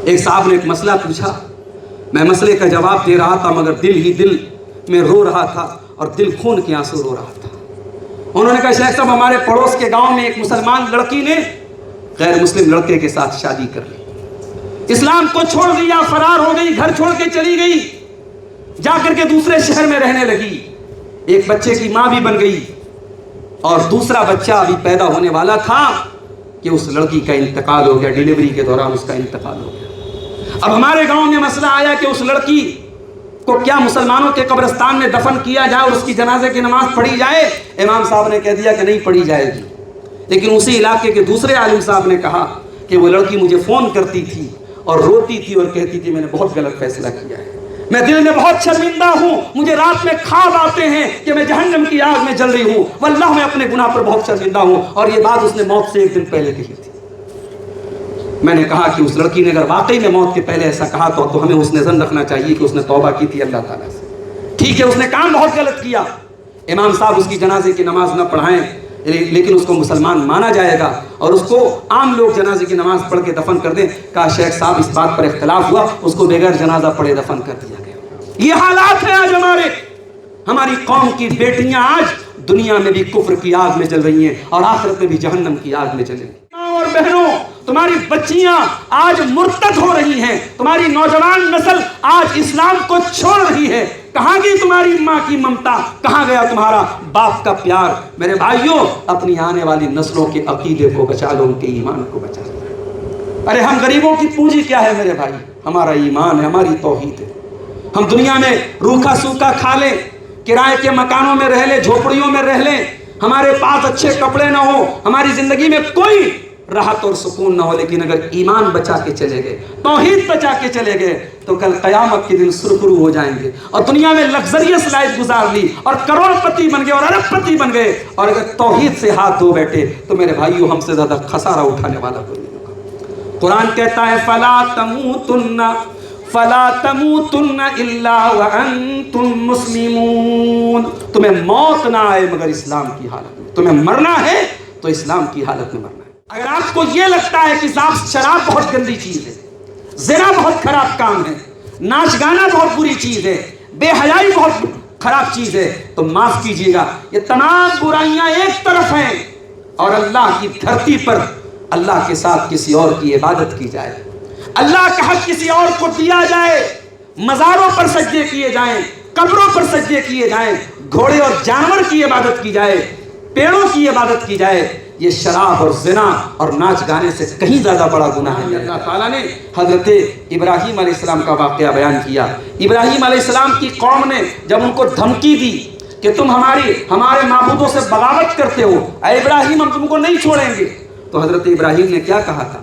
ایک صاحب نے ایک مسئلہ پوچھا، میں مسئلے کا جواب دے رہا تھا مگر دل ہی دل میں رو رہا تھا اور دل خون کے آنسو رو رہا تھا۔ انہوں نے کہا شیخ صاحب ہمارے پڑوس کے گاؤں میں ایک مسلمان لڑکی نے غیر مسلم لڑکے کے ساتھ شادی کر لی، اسلام کو چھوڑ دیا، فرار ہو گئی، گھر چھوڑ کے چلی گئی، جا کر کے دوسرے شہر میں رہنے لگی، ایک بچے کی ماں بھی بن گئی اور دوسرا بچہ ابھی پیدا ہونے والا تھا کہ اس لڑکی کا انتقال ہو گیا، ڈیلیوری کے دوران اس کا انتقال ہو گیا۔ اب ہمارے گاؤں میں مسئلہ آیا کہ اس لڑکی کو کیا مسلمانوں کے قبرستان میں دفن کیا جائے اور اس کی جنازے کی نماز پڑھی جائے؟ امام صاحب نے کہہ دیا کہ نہیں پڑھی جائے گی، لیکن اسی علاقے کے دوسرے عالم صاحب نے کہا کہ وہ لڑکی مجھے فون کرتی تھی اور روتی تھی اور کہتی تھی میں نے بہت غلط فیصلہ کیا ہے، میں دل میں بہت شرمندہ ہوں، مجھے رات میں خواب آتے ہیں کہ میں جہنم کی آگ میں جل رہی ہوں، واللہ میں اپنے گناہ پر بہت شرمندہ ہوں، اور یہ بات اس نے موت سے ایک دن پہلے کہی تھی۔ میں نے کہا کہ اس لڑکی نے اگر واقعی میں موت کے پہلے ایسا کہا تو ہمیں اس نے ظن رکھنا چاہیے کہ اس نے توبہ کی تھی اللہ تعالیٰ سے، ٹھیک ہے اس نے کام بہت غلط کیا، امام صاحب اس کی جنازے کی نماز نہ پڑھائیں لیکن اس کو مسلمان مانا جائے گا اور اس کو عام لوگ جنازے کی نماز پڑھ کے دفن کر دیں۔ کہا شیخ صاحب اس بات پر اختلاف ہوا، اس کو بغیر جنازہ پڑھے دفن کر دیا گیا۔ یہ حالات ہیں آج ہماری قوم کی بیٹیاں آج دنیا میں بھی کفر کی آگ میں جل رہی ہیں اور آخرت میں بھی جہنم کی آگ میں جلیں گی۔ اور بہنوں، تمہاری بچیاں آج مرتد ہو رہی ہیں، تمہاری نوجوان نسل آج اسلام کو چھوڑ رہی ہے۔ کہاں گئی تمہاری ماں کی ممتا، کہاں گیا تمہارا باپ کا پیار؟ میرے بھائیوں، اپنی آنے والی نسلوں کے عقیدے کو بچا لو، ان کے ایمان کو بچا لو۔ ارے ہم غریبوں کی پونجی کیا ہے میرے بھائی؟ ہمارا ایمان ہے، ہماری توحید ہے۔ ہم دنیا میں روکھا سوکھا کھا لیں، کرائے کے مکانوں میں رہ لیں، جھوپڑیوں میں رہ لیں، ہمارے پاس اچھے کپڑے نہ ہو، ہماری زندگی میں کوئی راحت اور سکون نہ ہو، لیکن اگر ایمان بچا کے چلے گئے، توحید بچا کے چلے گئے تو کل قیامت کے دن سرخرو ہو جائیں گے اور دنیا میں لگزریس لائف گزار لی اور کروڑ پتی بن گئے اور ارب پتی بن گئے، اور اگر توحید سے ہاتھ دھو بیٹھے تو میرے بھائیوں ہم سے زیادہ خسارہ اٹھانے والا کوئی نہیں ہوگا۔ قرآن کہتا ہے فَلَا تَمُوتُنَّ إِلَّا وَأَنْتُمْ مُسْلِمُونَ، تمہیں موت نہ آئے مگر اسلام کی حالت میں، تمہیں مرنا ہے تو اسلام کی حالت میں مرنا ہے۔ اگر آپ کو یہ لگتا ہے کہ شراب بہت گندی چیز ہے، زنا بہت خراب کام ہے، ناچ گانا بہت بری چیز ہے، بے حیائی بہت خراب چیز ہے، تو معاف کیجیے گا، یہ تمام برائیاں ایک طرف ہیں اور اللہ کی دھرتی پر اللہ کے ساتھ کسی اور کی عبادت کی جائے، اللہ کا حق کسی اور کو دیا جائے، مزاروں پر سجدے کیے جائیں، قبروں پر سجدے کیے جائیں، گھوڑے اور جانور کی عبادت کی جائے، پیڑوں کی عبادت کی جائے، یہ شراب اور زنا اور ناچ گانے سے کہیں زیادہ بڑا گناہ ہے۔ اللہ تعالیٰ نے حضرت ابراہیم علیہ السلام کا واقعہ بیان کیا۔ ابراہیم علیہ السلام کی قوم نے جب ان کو دھمکی دی کہ تم ہمارے معبودوں سے بغاوت کرتے ہو، اے ابراہیم ہم تم کو نہیں چھوڑیں گے، تو حضرت ابراہیم نے کیا کہا تھا؟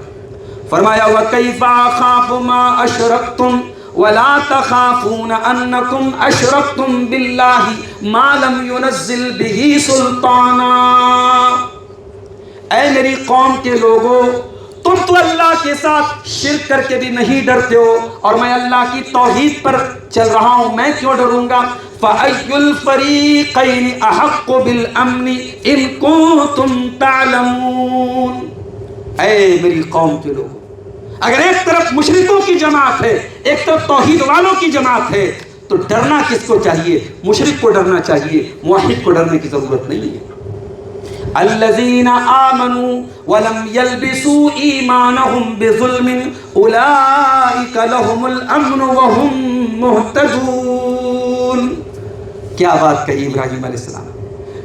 فرمایا وَكَيْفَ أَخَافُ مَا أَشْرَكْتُمْ وَلَا تَخَافُونَ أَنَّكُمْ أَشْرَكْتُمْ بِاللَّهِ مَا لَمْ يُنَزِّلْ بِهِ سُلْطَانًا۔ اے میری قوم کے لوگوں، تم تو اللہ کے ساتھ شرک کر کے بھی نہیں ڈرتے ہو اور میں اللہ کی توحید پر چل رہا ہوں، میں کیوں ڈروں گا؟ فَأَيُّ الْفَرِيقَيْنِ أَحَقُّ بِالْأَمْنِ إِن كُنتُمْ تَعْلَمُونَ۔ اے میری قوم کے لوگوں، اگر ایک طرف مشرکوں کی جماعت ہے، ایک طرف توحید والوں کی جماعت ہے، تو ڈرنا کس کو چاہیے؟ مشرک کو ڈرنا چاہیے، موحد کو ڈرنے کی ضرورت نہیں ہے۔ الذین آمنوا ولم يلبسوا ایمانہم بظلم اولئک لہم الامن وہم مہتدون۔ کیا بات کہی ابراہیم علیہ السلام،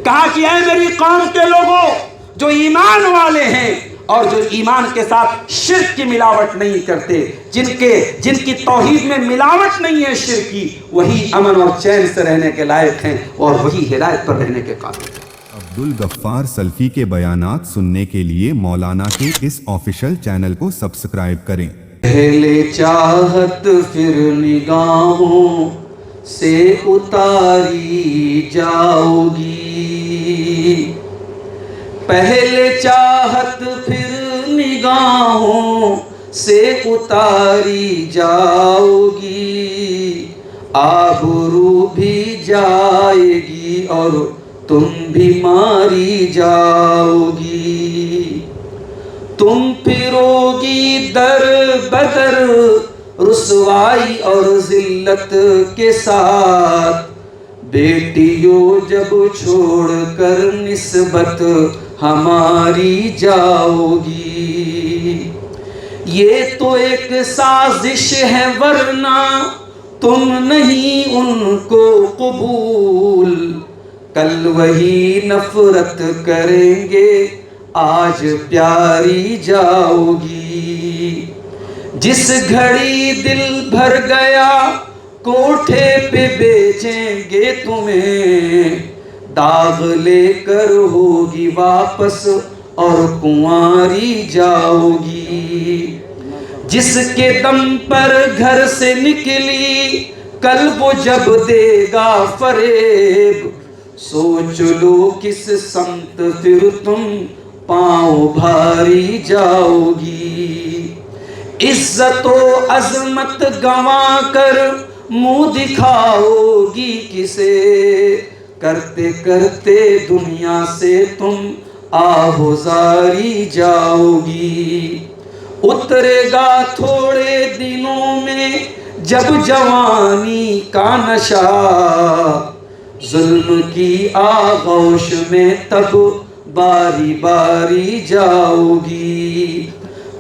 کہا کہ اے میری قوم کے لوگوں، جو ایمان والے ہیں اور جو ایمان کے ساتھ شرک کی ملاوٹ نہیں کرتے، جن کی توحید میں ملاوٹ نہیں ہے شرک کی، وہی امن اور چین سے رہنے کے لائق ہیں اور وہی ہدایت پر رہنے کے قابل ہیں۔ عبدالغفار سلفی کے بیانات سننے کے لیے مولانا کے اس آفیشل چینل کو سبسکرائب کریں۔ پہلے چاہت پھر نگاہوں سے اتاری جاؤ گی، پہلے چاہت پھر نگاہوں سے اتاری جاؤ گی، آبرو بھی جائے گی اور تم بھی ماری جاؤ گی، تم پھروگی در بدر رسوائی اور ذلت کے ساتھ، بیٹیوں جب چھوڑ کر نسبت ہماری جاؤ گی۔ یہ تو ایک سازش ہے ورنہ تم نہیں ان کو قبول، کل وہی نفرت کریں گے آج پیاری جاؤ گی۔ جس گھڑی دل بھر گیا کوٹھے پہ بیچیں گے تمہیں، داغ لے کر ہوگی واپس اور کنواری جاؤ گی۔ جس کے دم پر گھر سے نکلی کل وہ جب دے گا فریب، سوچ لو کس سمت پھر تم پاؤں بھاری جاؤ گی۔ عزت و عظمت گنوا کر منہ دکھاؤ گی کسے، کرتے کرتے دنیا سے تم آہوزاری جاؤ گی۔ اترے گا تھوڑے دنوں میں جب جوانی کا نشہ، ظلم کی آغوش میں تب باری باری جاؤ گی۔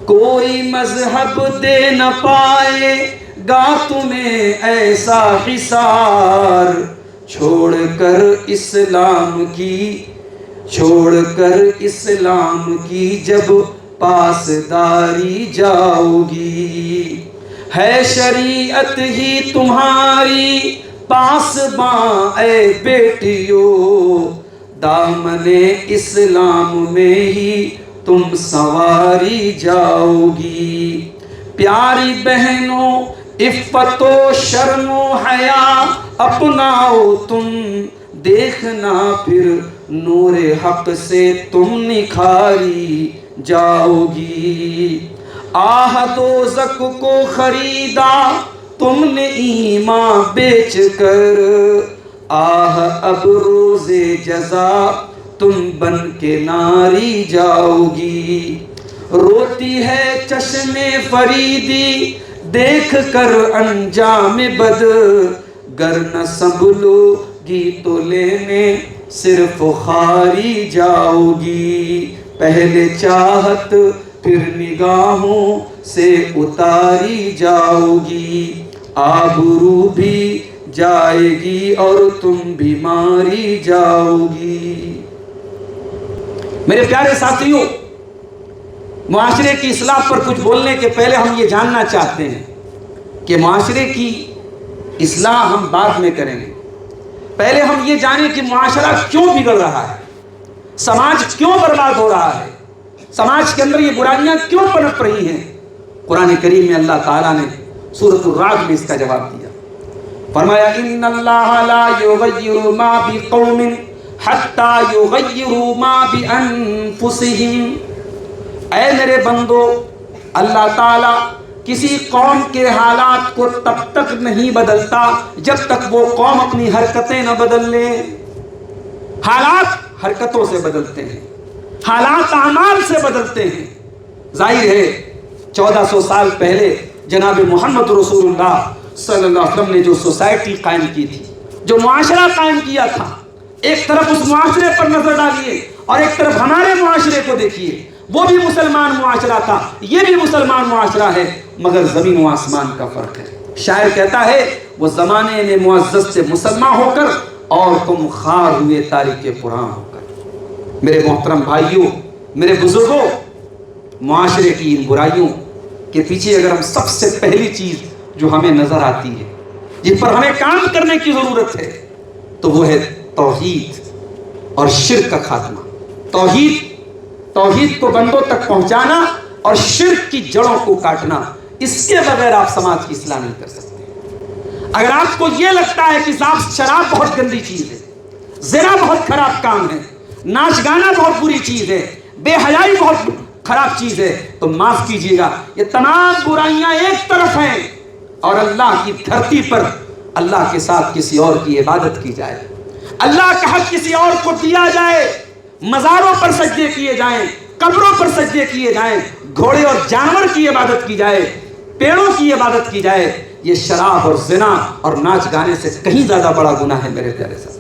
کوئی مذہب دے نہ پائے گا تمہیں ایسا حصار، چھوڑ کر اسلام کی جب پاسداری جاؤ گی۔ ہے شریعت ہی تمہاری پاسباں اے بیٹیوں، دامن اسلام میں ہی تم سنواری جاؤ گی۔ پیاری بہنوں عفت و شرم و حیا اپناؤ تم، دیکھنا پھر نور حق سے تم نکھاری جاؤ گی۔ آہ دوزخ کو خریدا تم نے ایمان بیچ کر، آہ اب روز جزا تم بن کے ناری جاؤ گی۔ روتی ہے چشم فریدی دیکھ کر انجام بد، گر نہ سنبھلو گی تو لینے صرف خاری جاؤ گی۔ پہلے چاہت پھر نگاہوں سے اتاری جاؤ گی، آبرو بھی جائے گی اور تم بھی ماری جاؤ گی۔ میرے پیارے ساتھیوں، معاشرے کی اصلاح پر کچھ بولنے کے پہلے ہم یہ جاننا چاہتے ہیں کہ معاشرے کی اصلاح ہم بعد میں کریں گے۔ پہلے ہم یہ جانیں کہ معاشرہ کیوں بگڑ رہا ہے، سماج کیوں برباد ہو رہا ہے، سماج کے اندر یہ برائیاں کیوں پنپ رہی ہیں۔ قرآن کریم میں اللہ تعالیٰ نے سورۃ الرعد میں اس کا جواب دیا، فرمایا ان اللہ لا یغیر ما بقوم حتی یغیروا ما بانفسہم۔ اے میرے بندو، اللہ تعالیٰ کسی قوم کے حالات کو تب تک نہیں بدلتا جب تک وہ قوم اپنی حرکتیں نہ بدل لے۔ حالات حرکتوں سے بدلتے ہیں، حالات اعمال سے بدلتے ہیں۔ ظاہر ہے 1400 سال پہلے جناب محمد رسول اللہ صلی اللہ علیہ وسلم نے جو سوسائٹی قائم کی تھی، جو معاشرہ قائم کیا تھا، ایک طرف اس معاشرے پر نظر ڈالیے اور ایک طرف ہمارے معاشرے کو دیکھیے۔ وہ بھی مسلمان معاشرہ تھا، یہ بھی مسلمان معاشرہ ہے، مگر زمین و آسمان کا فرق ہے۔ شاعر کہتا ہے وہ زمانے میں معزز سے مسلمان ہو کر اور تم خار ہوئے تاریخ قرآن ہو کر۔ میرے محترم بھائیوں، میرے بزرگوں، معاشرے کی ان برائیوں کے پیچھے اگر ہم سب سے پہلی چیز جو ہمیں نظر آتی ہے، جن پر ہمیں کام کرنے کی ضرورت ہے، تو وہ ہے توحید اور شرک کا خاتمہ۔ توحید کو بندوں تک پہنچانا اور شرک کی جڑوں کو کاٹنا، اس کے بغیر آپ سماج کی اصلاح نہیں کر سکتے۔ اگر آپ کو یہ لگتا ہے کہ شراب بہت گندی چیز ہے، زنا بہت خراب کام ہے، ناچ گانا بہت بری چیز ہے، بے حیائی بہت خراب چیز ہے، تو معاف کیجیے گا، یہ تمام برائیاں ایک طرف ہیں اور اللہ کی دھرتی پر اللہ کے ساتھ کسی اور کی عبادت کی جائے، اللہ کا حق کسی اور کو دیا جائے، مزاروں پر سجدے کیے جائیں، قبروں پر سجدے کیے جائیں، گھوڑے اور جانور کی عبادت کی جائے، پیڑوں کی عبادت کی جائے، یہ شراب اور زنا اور ناچ گانے سے کہیں زیادہ بڑا گناہ ہے میرے پیارے ساتھ۔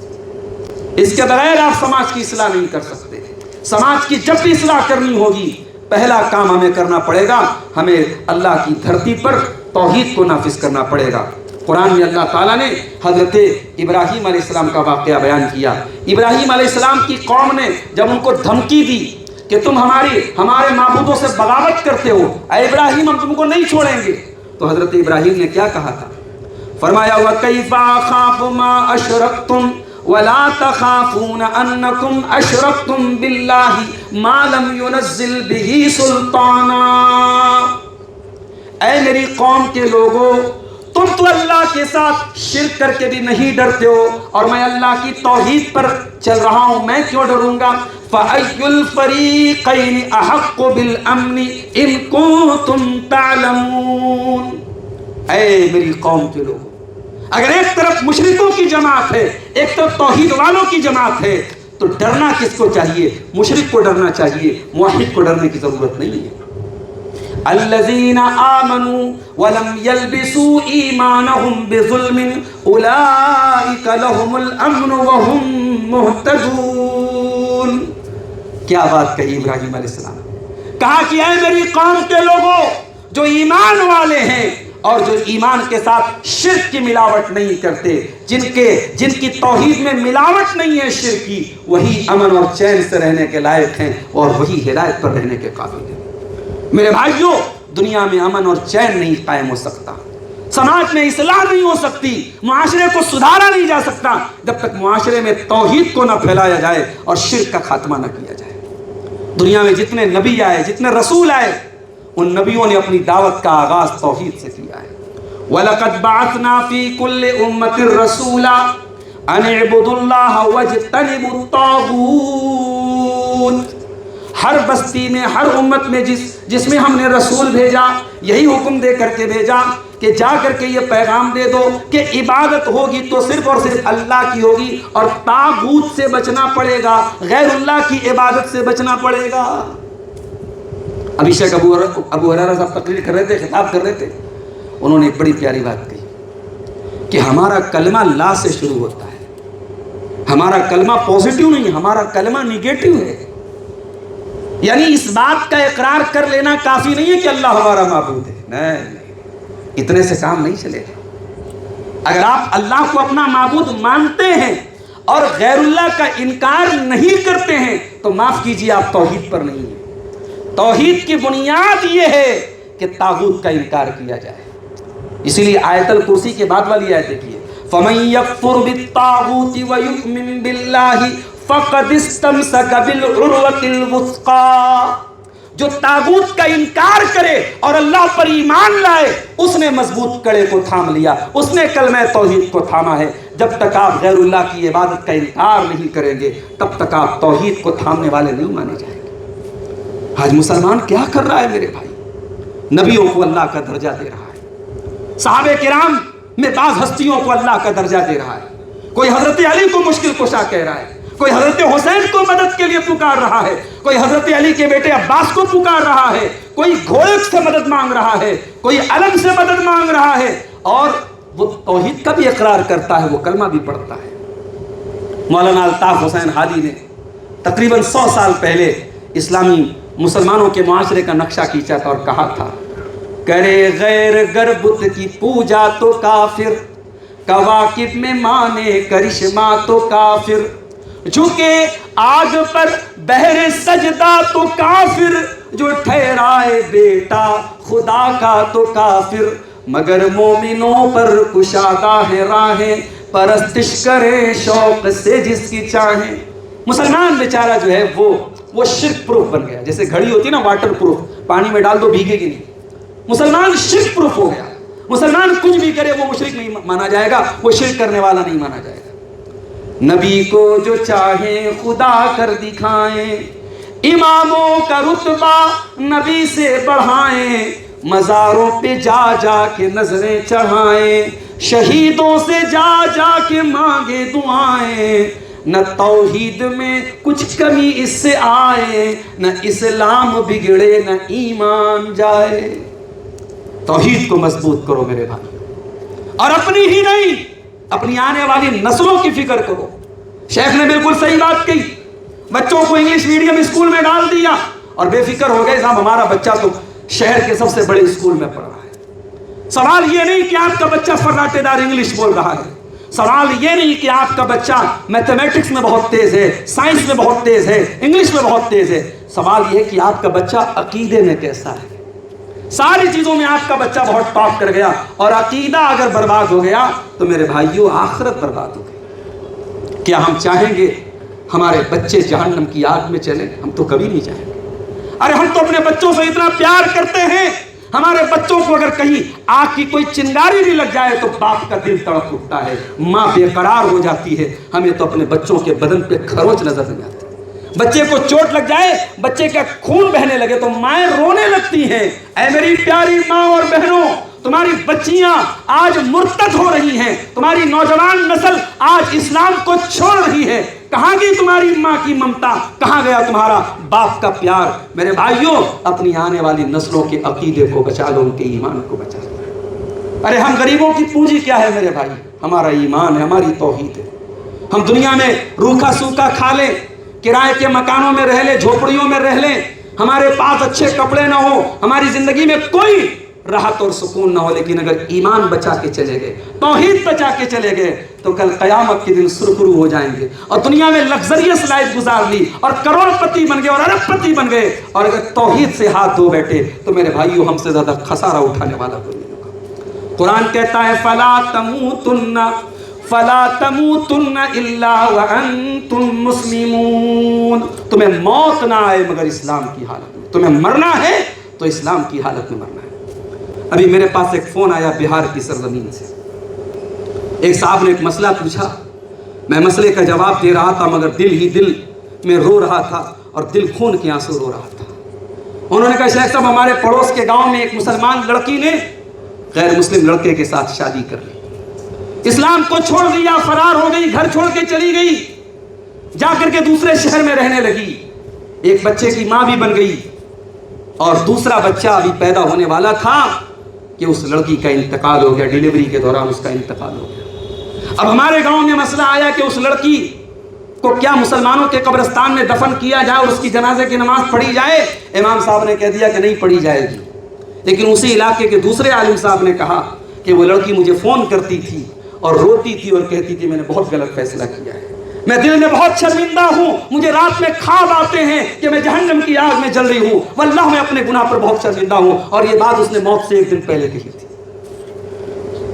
اس کے بغیر آپ سماج کی اصلاح نہیں کر سکتے۔ سماج کی جب بھی اصلاح کرنی ہوگی، پہلا کام ہمیں کرنا پڑے گا، ہمیں اللہ کی دھرتی پر توحید کو نافذ کرنا پڑے گا۔ قرآن میں اللہ تعالیٰ نے حضرت ابراہیم علیہ السلام کا واقعہ بیان کیا۔ ابراہیم علیہ السلام کی قوم نے جب ان کو دھمکی دی کہ تم ہمارے معبودوں سے بغاوت کرتے ہو، اے ابراہیم ہم تم کو نہیں چھوڑیں گے، تو حضرت ابراہیم نے کیا کہا تھا؟ فرمایا وَكَيْفَ أَخَافُ مَا أَشْرَكْتُمْ وَلَا تَخَافُونَ أَنَّكُمْ أَشْرَكْتُمْ بِاللَّهِ مَا لَمْ يُنَزِّلْ بِهِ سُلْطَانًا۔ اے میری قوم کے لوگوں، تم تو اللہ کے ساتھ شرک کر کے بھی نہیں ڈرتے ہو، اور میں اللہ کی توحید پر چل رہا ہوں، میں کیوں ڈروں گا؟ فَأَيُّ الْفَرِيقَيْنِ أَحَقُّ بِالْأَمْنِ إِن كُنتُمْ تَعْلَمُونَ۔ اے میری قوم کے لوگوں، اگر ایک طرف مشرکوں کی جماعت ہے، ایک طرف توحید والوں کی جماعت ہے، تو ڈرنا کس کو چاہیے؟ مشرک کو ڈرنا چاہیے، موحد کو ڈرنے کی ضرورت نہیں ہے۔ الذین آمنوا ولم يلبسوا ایمانهم بظلم اولئک لهم الامن وهم مہتدون۔ کیا بات کہی ابراہیم علیہ السلام نے، کہا کہ اے میری قوم کے لوگوں، جو ایمان والے ہیں اور جو ایمان کے ساتھ شرک کی ملاوٹ نہیں کرتے، جن کی توحید میں ملاوٹ نہیں ہے شرک کی، وہی امن اور چین سے رہنے کے لائق ہیں اور وہی ہدایت پر رہنے کے قابل ہیں۔ میرے بھائیوں، دنیا میں امن اور چین نہیں قائم ہو سکتا، سماج میں اصلاح نہیں ہو سکتی، معاشرے کو سدھارا نہیں جا سکتا جب تک معاشرے میں توحید کو نہ پھیلایا جائے اور شرک کا خاتمہ نہ کیا جائے۔ دنیا میں جتنے نبی آئے، جتنے رسول آئے، ان نبیوں نے اپنی دعوت کا آغاز توحید سے کیا ہے۔ وَلَقَدْ بَعَثْنَا فِي كُلِّ أُمَّةٍ رَسُولًا أَنِ اعْبُدُوا اللَّهَ وَاجْتَنِبُوا الطَّاغُوتَ۔ ہر بستی میں، ہر امت میں جس میں ہم نے رسول بھیجا، یہی حکم دے کر کے بھیجا کہ جا کر کے یہ پیغام دے دو کہ عبادت ہوگی تو صرف اور صرف اللہ کی ہوگی، اور طاغوت سے بچنا پڑے گا، غیر اللہ کی عبادت سے بچنا پڑے گا۔ ابھی شیخ ابو ہریرہ صاحب تقریر کر رہے تھے، خطاب کر رہے تھے، انہوں نے ایک بڑی پیاری بات کہی کہ ہمارا کلمہ لا سے شروع ہوتا ہے، ہمارا کلمہ پازیٹیو نہیں، ہمارا کلمہ نیگیٹو ہے۔ یعنی اس بات کا اقرار کر لینا کافی نہیں ہے کہ اللہ ہمارا معبود ہے، نہیں، اتنے سے کام نہیں چلے گا۔ اگر آپ اللہ کو اپنا معبود مانتے ہیں اور غیر اللہ کا انکار نہیں کرتے ہیں تو معاف کیجیے، آپ توحید پر نہیں ہیں۔ توحید کی بنیاد یہ ہے کہ طاغوت کا انکار کیا جائے۔ اسی لیے آیت الکرسی کے بعد والی آیت دیکھیے، فَمَن يَكْفُرْ بِالطَّاغُوتِ وَيُؤْمِن بِاللَّهِ فَقَدِ اسْتَمْسَكَ بِالْعُرْوَةِ الْوُثْقَىٰ۔ جو طاغوت کا انکار کرے اور اللہ پر ایمان لائے، اس نے مضبوط کڑے کو تھام لیا، اس نے کلمہ توحید کو تھاما ہے۔ جب تک آپ غیر اللہ کی عبادت کا انکار نہیں کریں گے، تب تک آپ توحید کو تھامنے والے نہیں مانے جائیں گے۔ آج مسلمان کیا کر رہا ہے میرے بھائی؟ نبیوں کو اللہ کا درجہ دے رہا ہے، صحابہ کرام میں بعض ہستیوں کو اللہ کا درجہ دے رہا ہے، کوئی حضرت علی کو مشکل کشا کہہ رہا ہے، کوئی حضرت حسین کو مدد کے لیے پکار رہا ہے، کوئی حضرت علی کے بیٹے عباس کو پکار رہا ہے، کوئی گھوڑے سے مدد مانگ رہا ہے، کوئی علم سے مدد مانگ رہا ہے، اور وہ توحید کا بھی اقرار کرتا ہے، وہ کلمہ بھی پڑھتا ہے۔ مولانا الطاف حسین ہادی نے تقریباً 100 سال پہلے اسلامی مسلمانوں کے معاشرے کا نقشہ کھینچا تھا اور کہا تھا، کرے غیر گر بت کی پوجا تو کافر، کواکب میں مانے کرشمہ تو کافر، جھکے آگ پر بہر سجدہ تو کافر، جو ٹھہرائے بیٹا خدا کا تو کافر، مگر مومنوں پر کشادہ ہے راہیں، پرستش کرے شوق سے جس کی چاہیں۔ مسلمان بیچارہ جو ہے وہ شرک پروف بن گیا، جیسے گھڑی ہوتی ہے نا واٹر پروف، پانی میں ڈال دو بھیگے گی نہیں۔ مسلمان شرک پروف ہو گیا، مسلمان کچھ بھی کرے وہ مشرک نہیں مانا جائے گا، وہ شرک کرنے والا نہیں مانا جائے گا۔ نبی کو جو چاہیں خدا کر دکھائیں، اماموں کا رتبہ نبی سے بڑھائیں، مزاروں پہ جا جا کے نظریں چڑھائیں، شہیدوں سے جا جا کے مانگے دعائیں، نہ توحید میں کچھ کمی اس سے آئے، نہ اسلام بگڑے نہ ایمان جائے۔ توحید کو مضبوط کرو میرے بھائی، اور اپنی ہی نہیں اپنی آنے والی نسلوں کی فکر کرو۔ شیخ نے بالکل صحیح بات کہی، بچوں کو انگلش میڈیم اسکول میں ڈال دیا اور بے فکر ہو گئے صاحب ہمارا بچہ تو شہر کے سب سے بڑے اسکول میں پڑھ رہا ہے۔ سوال یہ نہیں کہ آپ کا بچہ فراٹے دار انگلش بول رہا ہے، سوال یہ نہیں کہ آپ کا بچہ میتھمیٹکس میں بہت تیز ہے، سائنس میں بہت تیز ہے، انگلش میں بہت تیز ہے، سوال یہ ہے کہ آپ کا بچہ عقیدے میں کیسا ہے۔ ساری چیزوں میں آپ کا بچہ بہت ٹاپ کر گیا، اور عقیدہ اگر برباد ہو گیا تو میرے بھائیوں آخرت برباد ہو گئی۔ کیا ہم چاہیں گے ہمارے بچے جہنم کی آگ میں چلیں؟ ہم تو کبھی نہیں چاہیں گے۔ ارے ہم تو اپنے بچوں سے اتنا پیار کرتے ہیں، ہمارے بچوں کو اگر کہیں آگ کی کوئی چنگاری بھی لگ جائے تو باپ کا دل تڑپ اٹھتا ہے، ماں بے قرار ہو جاتی ہے۔ ہمیں تو اپنے بچوں کے بدن پہ کھروچ نظر نہیں آتی۔ بچے کو چوٹ لگ جائے، بچے کا خون بہنے لگے تو مائیں رونے لگتی ہیں۔ اے میری پیاری ماں اور بہنوں، تمہاری بچیاں آج مرتد ہو رہی ہیں، تمہاری نوجوان نسل آج اسلام کو چھوڑ رہی ہے۔ کہاں گئی تمہاری ماں کی ممتا؟ کہاں گیا تمہارا باپ کا پیار؟ میرے بھائیوں، اپنی آنے والی نسلوں کے عقیدے کو بچا لو، ان کے ایمان کو بچا لو۔ ارے ہم غریبوں کی پونجی کیا ہے میرے بھائی؟ ہمارا ایمان ہے، ہماری توحید ہے۔ ہم دنیا میں روکھا سوکھا کھا لیں، کرائے کے مکانوں میں رہ لیں، جھوپڑیوں میں رہ لیں، ہمارے پاس اچھے کپڑے نہ ہو، ہماری زندگی میں کوئی راحت اور سکون نہ ہو، لیکن اگر ایمان بچا کے چلے گئے، توحید بچا کے چلے گئے تو کل قیامت کے دن سرخرو ہو جائیں گے، اور دنیا میں لگزریس لائف گزار لی اور کروڑ پتی بن گئے اور ارب پتی بن گئے، اور اگر توحید سے ہاتھ دھو بیٹھے تو میرے بھائیوں ہم سے زیادہ خسارہ اٹھانے والا کوئی نہیں ہوگا۔ قرآن کہتا ہے فَلَا تَمُوتُنَّ إِلَّا وَأَنْتُمْ مُسْلِمُونَ، تمہیں موت نہ آئے مگر اسلام کی حالت میں، تمہیں مرنا ہے تو اسلام کی حالت میں مرنا ہے۔ ابھی میرے پاس ایک فون آیا بہار کی سرزمین سے، ایک صاحب نے ایک مسئلہ پوچھا، میں مسئلے کا جواب دے رہا تھا مگر دل ہی دل میں رو رہا تھا، اور دل خون کے آنسو رو رہا تھا۔ انہوں نے کہا شیخ صاحب ہمارے پڑوس کے گاؤں میں ایک مسلمان لڑکی نے غیر مسلم لڑکے کے ساتھ شادی کر لی، اسلام کو چھوڑ دیا، فرار ہو گئی، گھر چھوڑ کے چلی گئی، جا کر کے دوسرے شہر میں رہنے لگی، ایک بچے کی ماں بھی بن گئی، اور دوسرا بچہ ابھی پیدا ہونے والا تھا کہ اس لڑکی کا انتقال ہو گیا، ڈیلیوری کے دوران اس کا انتقال ہو گیا۔ اب ہمارے گاؤں میں مسئلہ آیا کہ اس لڑکی کو کیا مسلمانوں کے قبرستان میں دفن کیا جائے اور اس کی جنازے کی نماز پڑھی جائے؟ امام صاحب نے کہہ دیا کہ نہیں پڑھی جائے گی، لیکن اسی علاقے کے دوسرے عالم صاحب نے کہا کہ وہ لڑکی مجھے فون کرتی تھی اور روتی تھی اور کہتی تھی میں نے بہت غلط فیصلہ کیا ہے، میں دل میں بہت شرمندہ ہوں، مجھے رات میں خواب آتے ہیں کہ میں جہنم کی آگ میں جل رہی ہوں، واللہ میں اپنے گناہ پر بہت شرمندہ ہوں، اور یہ بات اس نے موت سے ایک دن پہلے کہی تھی۔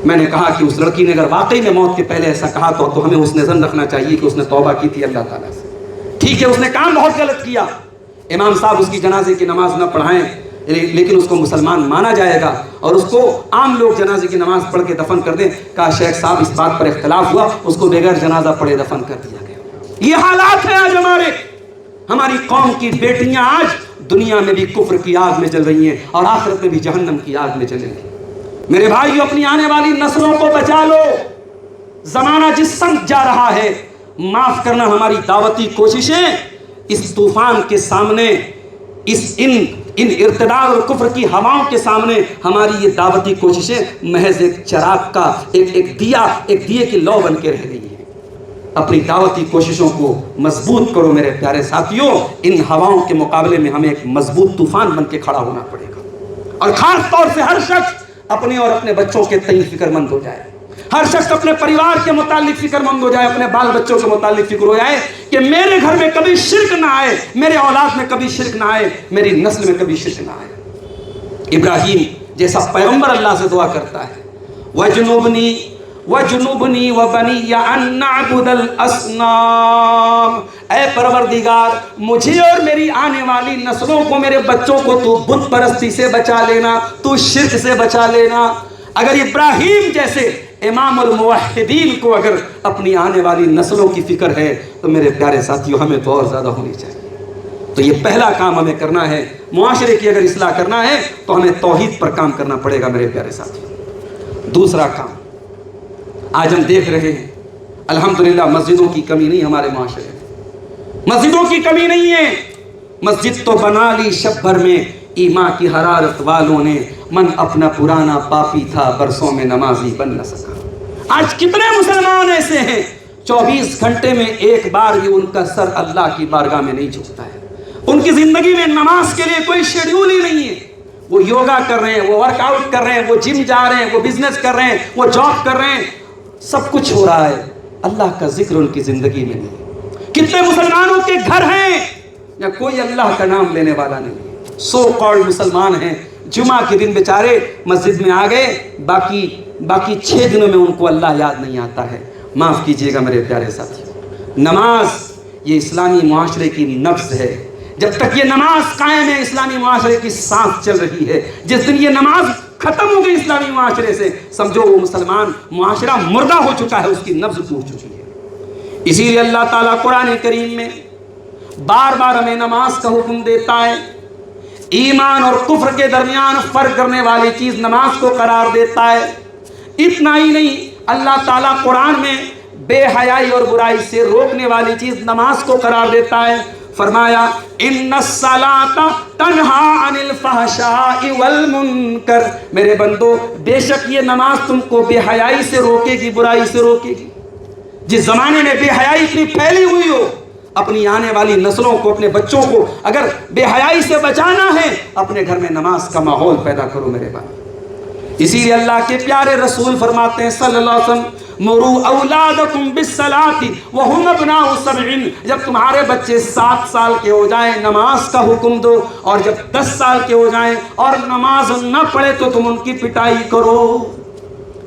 میں نے کہا کہ اس لڑکی نے اگر واقعی میں موت کے پہلے ایسا کہا تو ہمیں اس نے ظن رکھنا چاہیے کہ اس نے توبہ کی تھی اللہ تعالیٰ سے۔ ٹھیک ہے اس نے کام بہت غلط کیا، امام صاحب اس کی جنازے کی نماز نہ پڑھائیں، لیکن اس کو مسلمان مانا جائے گا اور اس کو عام لوگ جنازے کی نماز پڑھ کے دفن کر دیں۔ کہا شیخ صاحب اس بات پر اختلاف ہوا، اس کو بغیر جنازہ پڑھے دفن کر دیا گیا۔ یہ حالات ہیں آج ہماری قوم کی بیٹیاں آج دنیا میں بھی کفر کی آگ میں جل رہی ہیں اور آخرت میں بھی جہنم کی آگ میں جلیں گی۔ میرے بھائیو اپنی آنے والی نسلوں کو بچا لو، زمانہ جس سمت جا رہا ہے، معاف کرنا ہماری دعوتی کوششیں اس طوفان کے سامنے، ان ارتداد اور کفر کی ہواؤں کے سامنے ہماری یہ دعوتی کوششیں محض ایک چراغ کا ایک دیے کی لو بن کے رہ گئی ہیں۔ اپنی دعوتی کوششوں کو مضبوط کرو میرے پیارے ساتھیوں، ان ہواؤں کے مقابلے میں ہمیں ایک مضبوط طوفان بن کے کھڑا ہونا پڑے گا، اور خاص طور سے ہر شخص اپنے اور اپنے بچوں کے تئیں فکر مند ہو جائے، ہر شخص اپنے پریوار کے متعلق فکر مند ہو جائے، اپنے بال بچوں کے متعلق فکر ہو جائے کہ میرے گھر میں کبھی شرک نہ آئے، میرے اولاد میں کبھی شرک نہ آئے، میری نسل میں کبھی شرک نہ آئے۔ ابراہیم جیسا پیغمبر اللہ سے دعا کرتا ہے، وَجُنُوبْنِي وَبَنِيَّ أَن نَّعْبُدَ الْأَصْنَامَ، اے پروردگار مجھے اور میری آنے والی نسلوں کو، میرے بچوں کو تو بت پرستی سے بچا لینا، تو شرک سے بچا لینا۔ اگر ابراہیم جیسے امام الموحدین کو اگر اپنی آنے والی نسلوں کی فکر ہے تو میرے پیارے ساتھیوں ہمیں تو اور زیادہ ہونی چاہیے۔ تو یہ پہلا کام ہمیں کرنا ہے، معاشرے کی اگر اصلاح کرنا ہے تو ہمیں توحید پر کام کرنا پڑے گا میرے پیارے ساتھیوں۔ دوسرا کام، آج ہم دیکھ رہے ہیں الحمدللہ مسجدوں کی کمی نہیں ہمارے معاشرے میں، مسجدوں کی کمی نہیں ہے، مسجد تو بنا لی شب بھر میں ایمان کی حرارت والوں نے، من اپنا پرانا پاپی تھا برسوں میں نمازی بن نہ سکا۔ آج کتنے مسلمان ایسے ہیں 24 گھنٹے میں ایک بار بھی ان کا سر اللہ کی بارگاہ میں نہیں جھکتا ہے، ان کی زندگی میں نماز کے لیے کوئی شیڈیول ہی نہیں ہے، وہ یوگا کر رہے ہیں، وہ ورک آؤٹ کر رہے ہیں، وہ جم جا رہے ہیں، وہ بزنس کر رہے ہیں، وہ جاب کر رہے ہیں، سب کچھ ہو رہا ہے، اللہ کا ذکر ان کی زندگی میں نہیں۔ کتنے مسلمانوں کے گھر ہیں یا کوئی اللہ کا نام لینے والا نہیں، سو کالڈ مسلمان ہیں، جمعہ کے دن بیچارے مسجد میں آ گئے، باقی 6 دنوں میں ان کو اللہ یاد نہیں آتا ہے۔ معاف کیجئے گا میرے پیارے ساتھی، نماز یہ اسلامی معاشرے کی نبض ہے، جب تک یہ نماز قائم ہے اسلامی معاشرے کی سانس چل رہی ہے، جس دن یہ نماز ختم ہو گئی اسلامی معاشرے سے سمجھو وہ مسلمان معاشرہ مردہ ہو چکا ہے، اس کی نبض ٹوٹ چکی ہے۔ اسی لیے اللہ تعالیٰ قرآن کریم میں بار بار ہمیں نماز کا حکم دیتا ہے، ایمان اور کفر کے درمیان فرق کرنے والی چیز نماز کو قرار دیتا ہے۔ اتنا ہی نہیں، اللہ تعالیٰ قرآن میں بے حیائی اور برائی سے روکنے والی چیز نماز کو قرار دیتا ہے، فرمایا ان الصلاۃ تنہی عن الفحشاء والمنکر، میرے بندو بے شک یہ نماز تم کو بے حیائی سے روکے گی، برائی سے روکے گی۔ جس زمانے میں بے حیائی اتنی پھیلی ہوئی ہو، اپنی آنے والی نسلوں کو، اپنے بچوں کو اگر بے حیائی سے بچانا ہے، اپنے گھر میں نماز کا ماحول پیدا کرو میرے بھائی۔ اسی لیے اللہ کے پیارے رسول فرماتے ہیں صلی اللہ علیہ وسلم، مروا اولادکم بالصلاۃ وهم ابناء 7، جب تمہارے بچے 7 سال کے ہو جائیں نماز کا حکم دو، اور جب 10 سال کے ہو جائیں اور نماز نہ پڑھے تو تم ان کی پٹائی کرو،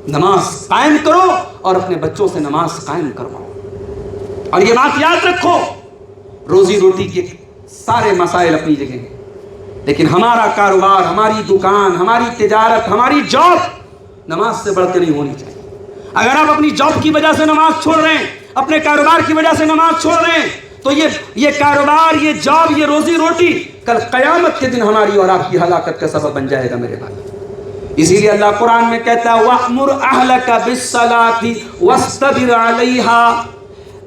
نماز قائم کرو اور اپنے بچوں سے نماز قائم کرواؤ۔ اور یہ بات یاد رکھو، روزی روٹی کے سارے مسائل اپنی جگہ ہیں، لیکن ہمارا کاروبار، ہماری دکان، ہماری تجارت، ہماری جاب نماز سے بڑھ کے نہیں ہونی چاہیے۔ اگر آپ اپنی جاب کی وجہ سے نماز چھوڑ رہے ہیں، اپنے کاروبار کی وجہ سے نماز چھوڑ رہے ہیں، تو یہ کاروبار، یہ جاب، یہ روزی روٹی کل قیامت کے دن ہماری اور آپ کی ہلاکت کا سبب بن جائے گا میرے بھائی۔ اسی لیے اللہ قرآن میں کہتا ہے وَأْمُرْ أَهْلَكَ بِالصَّلَاةِ وَاسْتَبِرْ عَلَيْهَا،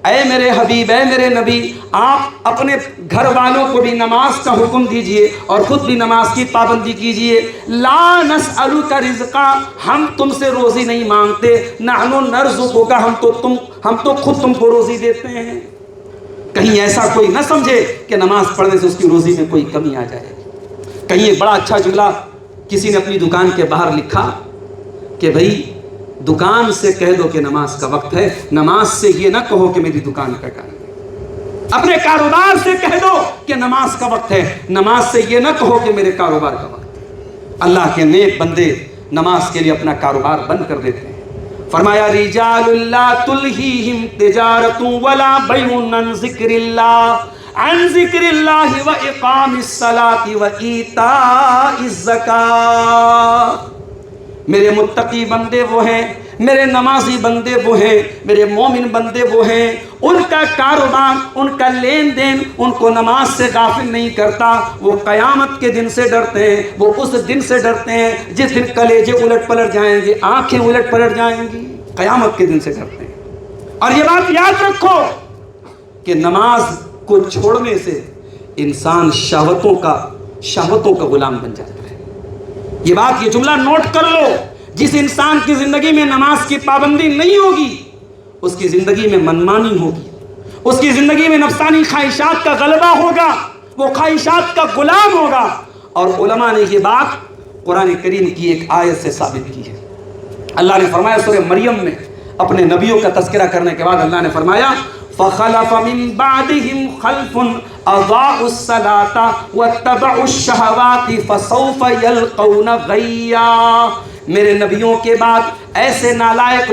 اے میرے حبیب، اے میرے نبی، آپ اپنے گھر والوں کو بھی نماز کا حکم دیجئے اور خود بھی نماز کی پابندی کیجئے۔ لا نسألک رزقا، ہم تم سے روزی نہیں مانگتے، نحن نرزقک، ہم تو خود تم کو روزی دیتے ہیں۔ کہیں ایسا کوئی نہ سمجھے کہ نماز پڑھنے سے اس کی روزی میں کوئی کمی آ جائے۔ کہیں ایک بڑا اچھا جملہ کسی نے اپنی دکان کے باہر لکھا کہ بھئی دکان سے کہہ دو کہ نماز کا وقت ہے، نماز سے یہ نہ کہو کہ میری دکان کا ٹائم ہے۔ اپنے کاروبار سے کہہ دو کہ نماز کا وقت ہے، نماز سے یہ نہ کہو کہ میرے کاروبار کا وقت ہے۔ اللہ کے نیک بندے نماز کے لیے اپنا کاروبار بند کر دیتے ہیں۔ فرمایا رجال لا تلہیہم تجارت ولا بیع عن ذکر اللہ واقام الصلاۃ وایتاء الزکاۃ، میرے متقی بندے وہ ہیں، میرے نمازی بندے وہ ہیں، میرے مومن بندے وہ ہیں، ان کا کاروبار، ان کا لین دین ان کو نماز سے غافل نہیں کرتا۔ وہ قیامت کے دن سے ڈرتے ہیں، وہ اس دن سے ڈرتے ہیں جس دن کلیجے الٹ پلٹ جائیں گے، آنکھیں الٹ پلٹ جائیں گی، قیامت کے دن سے ڈرتے ہیں۔ اور یہ بات یاد رکھو کہ نماز کو چھوڑنے سے انسان شہوتوں کا غلام بن جاتا ہے۔ یہ جملہ نوٹ کر لو، جس انسان کی زندگی میں نماز کی پابندی نہیں ہوگی اس کی زندگی میں منمانی ہوگی، اس کی زندگی میں نفسانی خواہشات کا غلبہ ہوگا، وہ خواہشات کا غلام ہوگا۔ اور علماء نے یہ بات قرآن کریم کی ایک آیت سے ثابت کی ہے۔ اللہ نے فرمایا سورہ مریم میں اپنے نبیوں کا تذکرہ کرنے کے بعد اللہ نے فرمایا فَخَلَفَ مِن بَعْدِهِمْ خَلْفٌ أَضَاعُوا الصَّلَاةَ وَاتَّبَعُوا الشَّهَوَاتِ فَسَوْفَ يَلْقَوْنَ غَيًّا، میرے نبیوں کے بعد ایسے نالائق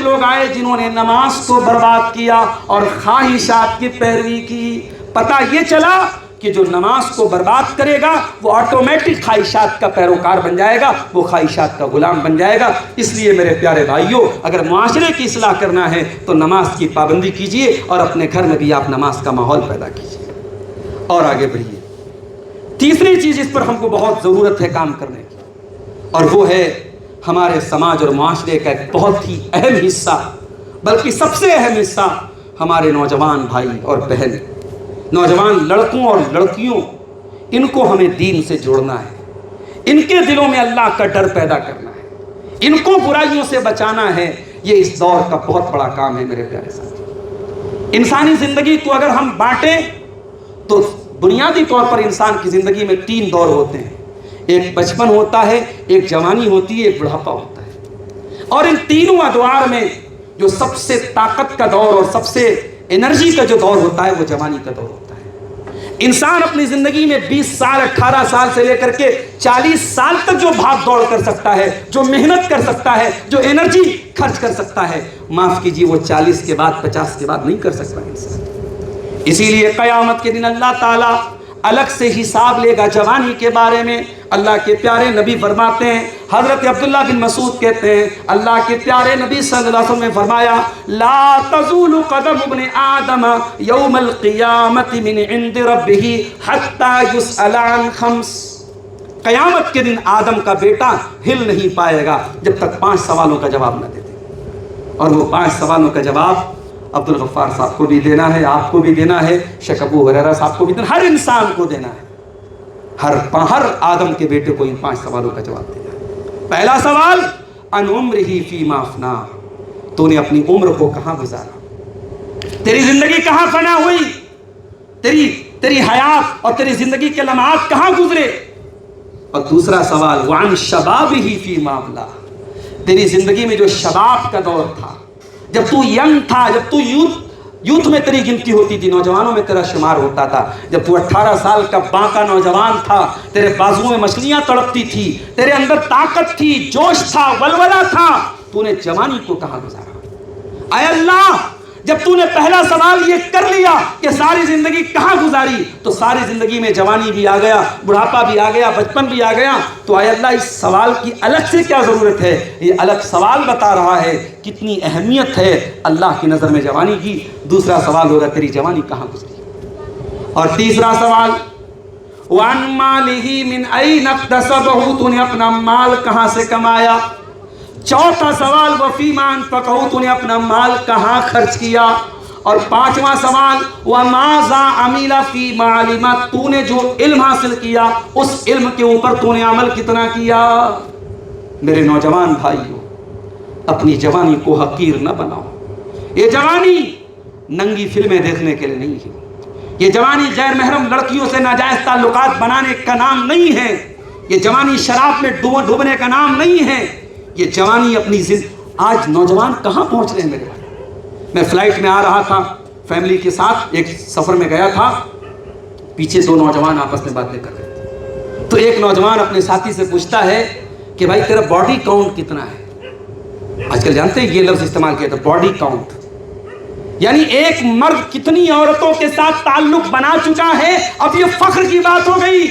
لوگ آئے جنہوں نے نماز کو برباد کیا اور خواہشات کی پیروی کی۔ پتہ یہ چلا کہ جو نماز کو برباد کرے گا وہ آٹومیٹک خواہشات کا پیروکار بن جائے گا، وہ خواہشات کا غلام بن جائے گا۔ اس لیے میرے پیارے بھائیوں، اگر معاشرے کی اصلاح کرنا ہے تو نماز کی پابندی کیجئے اور اپنے گھر میں بھی آپ نماز کا ماحول پیدا کیجئے اور آگے بڑھیے۔ تیسری چیز اس پر ہم کو بہت ضرورت ہے کام کرنے کی، اور وہ ہے ہمارے سماج اور معاشرے کا ایک بہت ہی اہم حصہ بلکہ سب سے اہم حصہ ہمارے نوجوان بھائی اور بہن، نوجوان لڑکوں اور لڑکیوں، ان کو ہمیں دین سے جوڑنا ہے، ان کے دلوں میں اللہ کا ڈر پیدا کرنا ہے، ان کو برائیوں سے بچانا ہے۔ یہ اس دور کا بہت بڑا کام ہے میرے پیارے ساتھی۔ انسانی زندگی کو اگر ہم بانٹیں تو بنیادی طور پر انسان کی زندگی میں 3 دور ہوتے ہیں، ایک بچپن ہوتا ہے، ایک جوانی ہوتی ہے، ایک بڑھاپا ہوتا ہے۔ اور ان تینوں ادوار میں جو سب سے طاقت کا دور اور سب سے انرجی کا جو دور ہوتا ہے وہ جوانی کا دور ہوتا ہے۔ انسان اپنی زندگی میں 20 سال 18 سال سے لے کر کے 40 سال تک جو بھاگ دوڑ کر سکتا ہے، جو محنت کر سکتا ہے، جو انرجی خرچ کر سکتا ہے، معاف کیجیے وہ 40 کے بعد 50 کے بعد نہیں کر سکتا انسان۔ اسی لیے قیامت کے دن اللہ تعالیٰ الگ سے حساب لے گا جوانی کے بارے میں۔ اللہ کے پیارے نبی فرماتے ہیں، حضرت عبداللہ بن مسعود کہتے ہیں، اللہ کے پیارے نبی صلی اللہ علیہ وسلم نے فرمایا، لا تزول قدم ابن آدم یوم القیامت من عند ربہ حتی یسأل عن 5۔ قیامت کے دن آدم کا بیٹا ہل نہیں پائے گا جب تک 5 سوالوں کا جواب نہ دے دے۔ اور وہ 5 سوالوں کا جواب عبد الغفار صاحب کو بھی دینا ہے، آپ کو بھی دینا ہے، شیخ ابو ہریرہ صاحب کو بھی دینا ہے، ہر انسان کو دینا ہے۔ ہر آدم کے بیٹے کو ان 5 سوالوں کا جواب دینا ہے۔ پہلا سوال، ان عمرہ فیما افنا، تو نے اپنی عمر کو کہاں گزارا، تیری زندگی کہاں فنا ہوئی، تیری حیات اور تیری زندگی کے لمحات کہاں گزرے۔ اور دوسرا سوال، وعن شبابہ فیما ابلا، تیری زندگی میں جو شباب کا دور تھا، جب تو ینگ تھا، جب تو یوتھ میں تیری گنتی ہوتی تھی، نوجوانوں میں تیرا شمار ہوتا تھا، جب تو 18 سال کا باقا نوجوان تھا، تیرے بازوؤں میں مچھلیاں تڑپتی تھی، تیرے اندر طاقت تھی، جوش تھا، ولولہ تھا، تو نے جوانی کو کہاں گزارا۔ اے اللہ، جب تو نے پہلا سوال یہ کر لیا کہ ساری زندگی کہاں گزاری، تو ساری زندگی میں جوانی بھی آ گیا، بڑھاپا بھی آ گیا، بچپن بھی آ گیا، تو اے اللہ اس سوال کی الگ سے کیا ضرورت ہے۔ یہ الگ سوال بتا رہا ہے کتنی اہمیت ہے اللہ کی نظر میں جوانی کی۔ دوسرا سوال ہوگا تیری جوانی کہاں گزری۔ اور تیسرا سوال، وَعَن مَالِهِ مِنْ أَيْنَ اكْتَسَبَهُ، تو نے اپنا مال کہاں سے کمایا۔ چوتھا سوال، وَفِيمَا أَنفَقَهُ، تو نے اپنا مال کہاں خرچ کیا۔ اور 5واں سوال، وَمَاذَا عَمِلَ فِيمَا عَلِمَ، تو نے جو علم حاصل کیا اس علم کے اوپر تو نے عمل کتنا کیا۔ میرے نوجوان بھائیوں، اپنی جوانی کو حقیر نہ بناؤ۔ یہ جوانی ننگی فلمیں دیکھنے کے لیے نہیں ہے، یہ جوانی غیر محرم لڑکیوں سے ناجائز تعلقات بنانے کا نام نہیں ہے، یہ جوانی شراب میں ڈوبنے کا نام نہیں ہے، یہ جوانی اپنی آج نوجوان کہاں پہنچ رہے ہیں میرے بھائی۔ میں فلائٹ میں آ رہا تھا فیملی کے ساتھ، ایک سفر میں گیا تھا، پیچھے 2 نوجوان آپس میں باتیں کر رہے تھے، تو ایک نوجوان اپنے ساتھی سے پوچھتا ہے کہ بھائی تیرا باڈی کاؤنٹ کتنا ہے۔ آج کل جانتے ہیں یہ لفظ استعمال کیا تھا، باڈی کاؤنٹ، یعنی ایک مرد کتنی عورتوں کے ساتھ تعلق بنا چکا ہے۔ اب یہ فخر کی بات ہو گئی،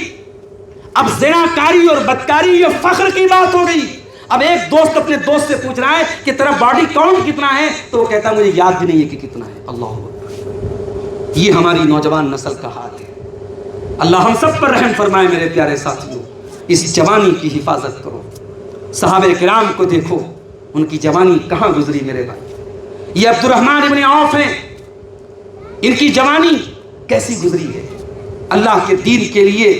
اب زناکاری اور بدکاری یہ فخر کی بات ہو گئی۔ اب ایک دوست اپنے دوست سے پوچھ رہا ہے کہ تیرا باڈی کاؤنٹ کتنا ہے، تو وہ کہتا ہے مجھے یاد بھی نہیں ہے کہ کتنا ہے۔ اللہ اکبر، یہ ہماری نوجوان نسل کا حال ہے۔ اللہ ہم سب پر رحم فرمائے میرے پیارے ساتھیوں، اس جوانی کی حفاظت کرو۔ صحابہ کرام کو دیکھو، ان کی جوانی کہاں گزری میرے بھائی۔ یہ عبد الرحمن ابن عوف ہیں، ان کی جوانی کیسی گزری ہے۔ اللہ کے دین کے لیے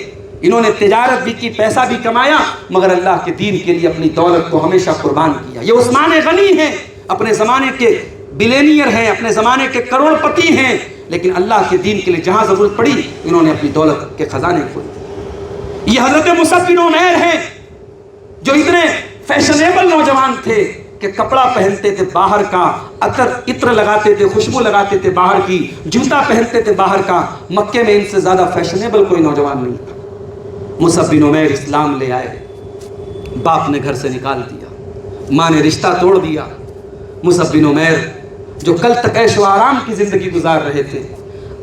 انہوں نے تجارت بھی کی، پیسہ بھی کمایا، مگر اللہ کے دین کے لیے اپنی دولت کو ہمیشہ قربان کیا۔ یہ عثمان غنی ہیں، اپنے زمانے کے بلینئر ہیں، اپنے زمانے کے کروڑ پتی ہیں، لیکن اللہ کے دین کے لیے جہاں ضرورت پڑی انہوں نے اپنی دولت کے خزانے کھولے۔ یہ حضرت مصعب بن عمیر ہیں، جو اتنے فیشنیبل نوجوان تھے کہ کپڑا پہنتے تھے باہر کا، عطر لگاتے تھے، خوشبو لگاتے تھے باہر کی، جوتا پہنتے تھے باہر کا۔ مکے میں ان سے زیادہ فیشنیبل کوئی نوجوان نہیں تھا۔ مصعب بن عمیر اسلام لے آئے، باپ نے گھر سے نکال دیا، ماں نے رشتہ توڑ دیا۔ مصعب بن عمیر جو کل تک عیش و آرام کی زندگی گزار رہے تھے،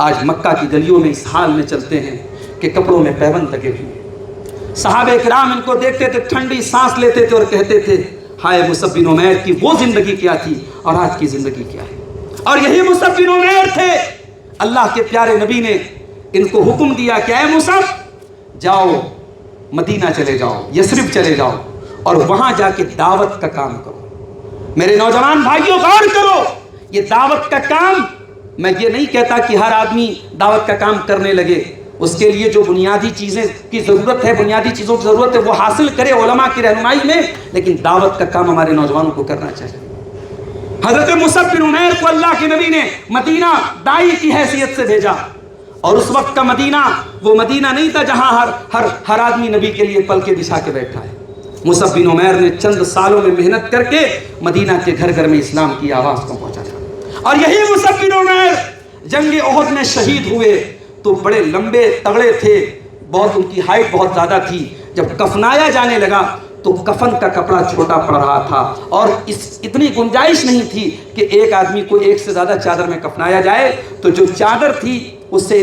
آج مکہ کی گلیوں میں اس حال میں چلتے ہیں کہ کپڑوں میں پیبند لگے ہوئے۔ صحابہ کرام ان کو دیکھتے تھے، ٹھنڈی سانس لیتے تھے اور کہتے تھے ہائے مصعب بن عمیر کی وہ زندگی کیا تھی اور آج کی زندگی کیا ہے۔ اور یہی مصعب بن عمیر تھے، اللہ کے پیارے نبی نے ان کو حکم دیا کہ اے مصعب جاؤ مدینہ چلے جاؤ، یثرب چلے جاؤ اور وہاں جا کے دعوت کا کام کرو۔ میرے نوجوان بھائیوں غور کرو، یہ دعوت کا کام، میں یہ نہیں کہتا کہ ہر آدمی دعوت کا کام کرنے لگے، اس کے لیے جو بنیادی چیزیں کی ضرورت ہے، بنیادی چیزوں کی ضرورت ہے وہ حاصل کرے علماء کی رہنمائی میں، لیکن دعوت کا کام ہمارے نوجوانوں کو کرنا چاہیے۔ حضرت مصعب بن عمیر کو اللہ کے نبی نے مدینہ داعی کی حیثیت سے بھیجا، اور اس وقت کا مدینہ وہ مدینہ نہیں تھا جہاں ہر آدمی نبی کے لیے پل کے بچھا کے بیٹھا ہے۔ مصعب بن عمیر نے چند سالوں میں محنت کر کے مدینہ کے گھر گھر میں اسلام کی آواز کو پہنچایا، اور یہی مصعب بن عمیر جنگ احد میں شہید ہوئے تو بڑے لمبے تگڑے تھے، بہت ان کی ہائٹ بہت زیادہ تھی۔ جب کفنایا جانے لگا تو کفن کا کپڑا چھوٹا پڑ رہا تھا، اور اتنی گنجائش نہیں تھی کہ ایک آدمی کو ایک سے زیادہ چادر میں کفنایا جائے، تو جو چادر تھی اس سے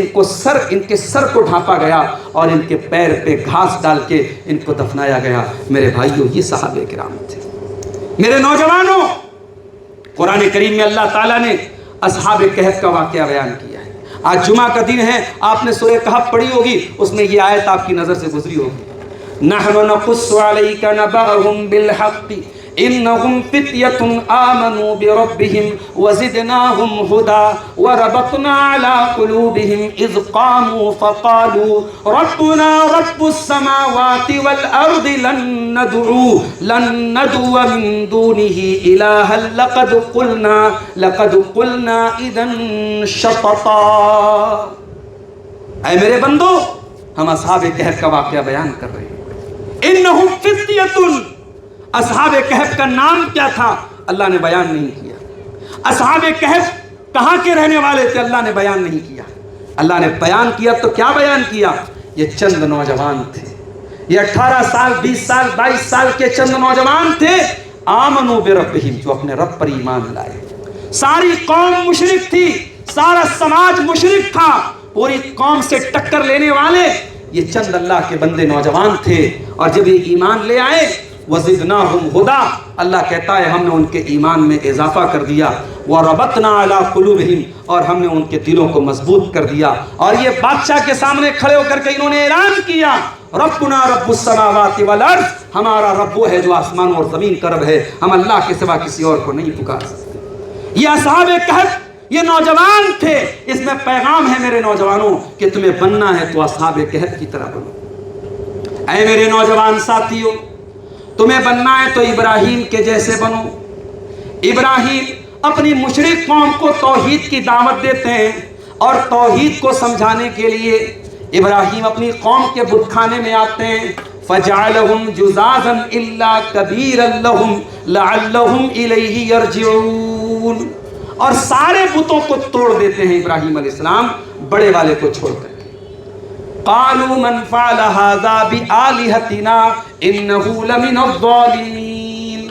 ان کے سر کو ڈھانپا گیا اور ان کے پیر پہ گھاس ڈال کے ان کو دفنایا گیا۔ میرے بھائیوں، یہ صحابہ کرام تھے۔ میرے نوجوانوں، قرآن کریم میں اللہ تعالیٰ نے اصحاب کہف کا واقعہ بیان کیا ہے۔ آج جمعہ کا دن ہے، آپ نے سورہ کہف پڑھی ہوگی، اس میں یہ آیت آپ کی نظر سے گزری ہوگی۔ نحن نقص عليك نبأهم بالحق انهم فتية آمنوا بربهم وزدناهم هدى وربطنا على قلوبهم اذ قاموا فقالوا ربنا رب السماوات والارض لن ندعو من دونه الها لقد قلنا اذا شططا۔ اے میرے بندو، ہم اصحاب کہف کا واقعہ بیان کر رہے ہیں۔ انہم فتیۃ، اصحاب کہف کا نام کیا تھا اللہ نے بیان نہیں کیا۔ اصحاب کہف کہاں کے رہنے والے تھے اللہ نے بیان نہیں کیا۔ اللہ نے بیان کیا تو کیا بیان کیا؟ یہ چند نوجوان تھے، یہ 18 سال 20 سال 22 سال کے چند نوجوان تھے، آمنوا بربہم، جو اپنے رب پر ایمان لائے۔ ساری قوم مشرک تھی، سارا سماج مشرک تھا، پوری قوم سے ٹکر لینے والے یہ چند اللہ کے بندے نوجوان تھے، اور جب یہ ایمان لے آئے وَزِدْنَاهُمْ هُدًى، اللہ کہتا ہے ہم نے ان کے ایمان میں اضافہ کر دیا، وَرَبَطْنَا عَلَىٰ قُلُوبِهِمْ، اور ہم نے ان کے دلوں کو مضبوط کر دیا۔ اور یہ بادشاہ کے سامنے کھڑے ہو کر کے انہوں نے اعلان کیا، ربنا رب السماوات والارض، ہمارا رب وہ ہے جو آسمان اور زمین کا رب ہے، ہم اللہ کے سوا کسی اور کو نہیں پکار سکتے۔ یہ اصحاب کہف یہ نوجوان تھے، اس میں پیغام ہے میرے نوجوانوں کہ تمہیں بننا ہے تو اصحاب کہف کی طرح بنو۔ اے میرے نوجوان ساتھیوں، تمہیں بننا ہے تو ابراہیم کے جیسے بنو۔ ابراہیم اپنی مشرک قوم کو توحید کی دعوت دیتے ہیں، اور توحید کو سمجھانے کے لیے ابراہیم اپنی قوم کے بت خانے میں آتے ہیں، فَجَعَلَهُمْ جُزَازًا إِلَّا كَبِيرًا لَهُمْ لَعَلَّهُمْ إِلَيْهِ يَرْجِعُونَ، اور سارے بتوں کو توڑ دیتے ہیں ابراہیم علیہ السلام، بڑے والے کو چھوڑ کر کے۔ قالوا من فعل هذا بآلهتنا انه لمن الظالمین،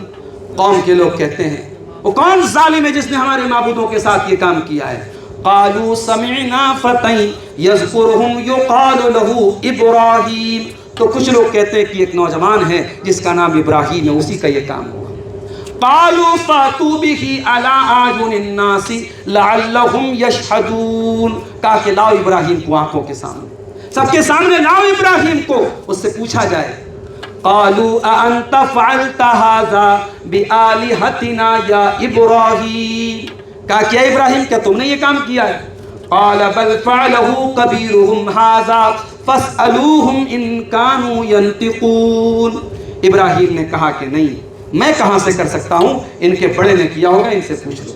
قوم کے لوگ کہتے ہیں وہ کون ظالم ہے جس نے ہمارے معبودوں کے ساتھ یہ کام کیا ہے؟ قالوا سمعنا فتى يذكرهم يقال له ابراہیم، تو کچھ لوگ کہتے ہیں کہ ایک نوجوان ہے جس کا نام ابراہیم ہے، اسی کا یہ کام ہوا۔ قالوا فاتوا به على اعين الناس لعلهم يشهدون، کہا کہ لاؤ ابراہیم کو آنکھوں کے سامنے، سب کے سامنے لاؤ ابراہیم کو، اس سے پوچھا جائے۔ قالوا اانت فعلت هذا بآلهتنا یا ابراہیم، کہا کہ اے ابراہیم کیا تم نے یہ کام کیا ہے؟ قال بل فعله كبيرهم هذا فاسألوهم ان كانوا ينطقون، ابراہیم نے کہا کہ نہیں، میں کہاں سے کر سکتا ہوں، ان کے بڑے نے کیا ہوگا، ان سے پوچھ لو۔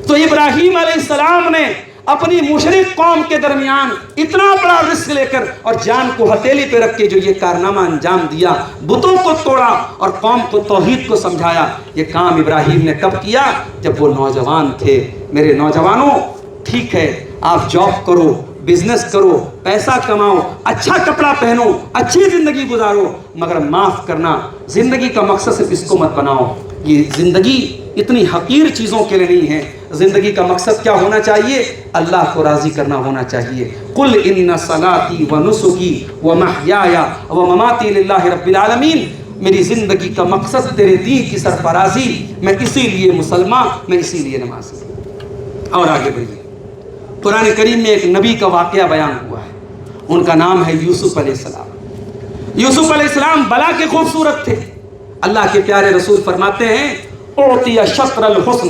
تو ابراہیم علیہ السلام نے اپنی مشرک قوم کے درمیان اتنا بڑا رسک لے کر اور جان کو ہتھیلی پہ رکھ کے جو یہ کارنامہ انجام دیا، بتوں کو توڑا اور قوم کو توحید کو سمجھایا، یہ کام ابراہیم نے کب کیا؟ جب وہ نوجوان تھے۔ میرے نوجوانوں، ٹھیک ہے آپ جاب کرو، بزنس کرو، پیسہ کماؤ، اچھا کپڑا پہنو، اچھی زندگی گزارو، مگر معاف کرنا، زندگی کا مقصد صرف اس کو مت بناؤ۔ یہ زندگی اتنی حقیر چیزوں کے لیے نہیں ہے، زندگی کا مقصد کیا ہونا چاہیے؟ اللہ کو راضی کرنا ہونا چاہیے۔ قل ان صلاتی و نسکی و محیای و مماتی للہ رب العالمین، میری زندگی کا مقصد تیرے دین کی سرفرازی، میں اسی لیے مسلمان، میں اسی لیے نمازی۔ اور آگے بڑھیے، قرآن کریم میں ایک نبی کا واقعہ بیان ہوا ہے، ان کا نام ہے یوسف علیہ السلام۔ یوسف علیہ السلام بلا کے خوبصورت تھے، اللہ کے پیارے رسول فرماتے ہیں اعطی شطر الحسن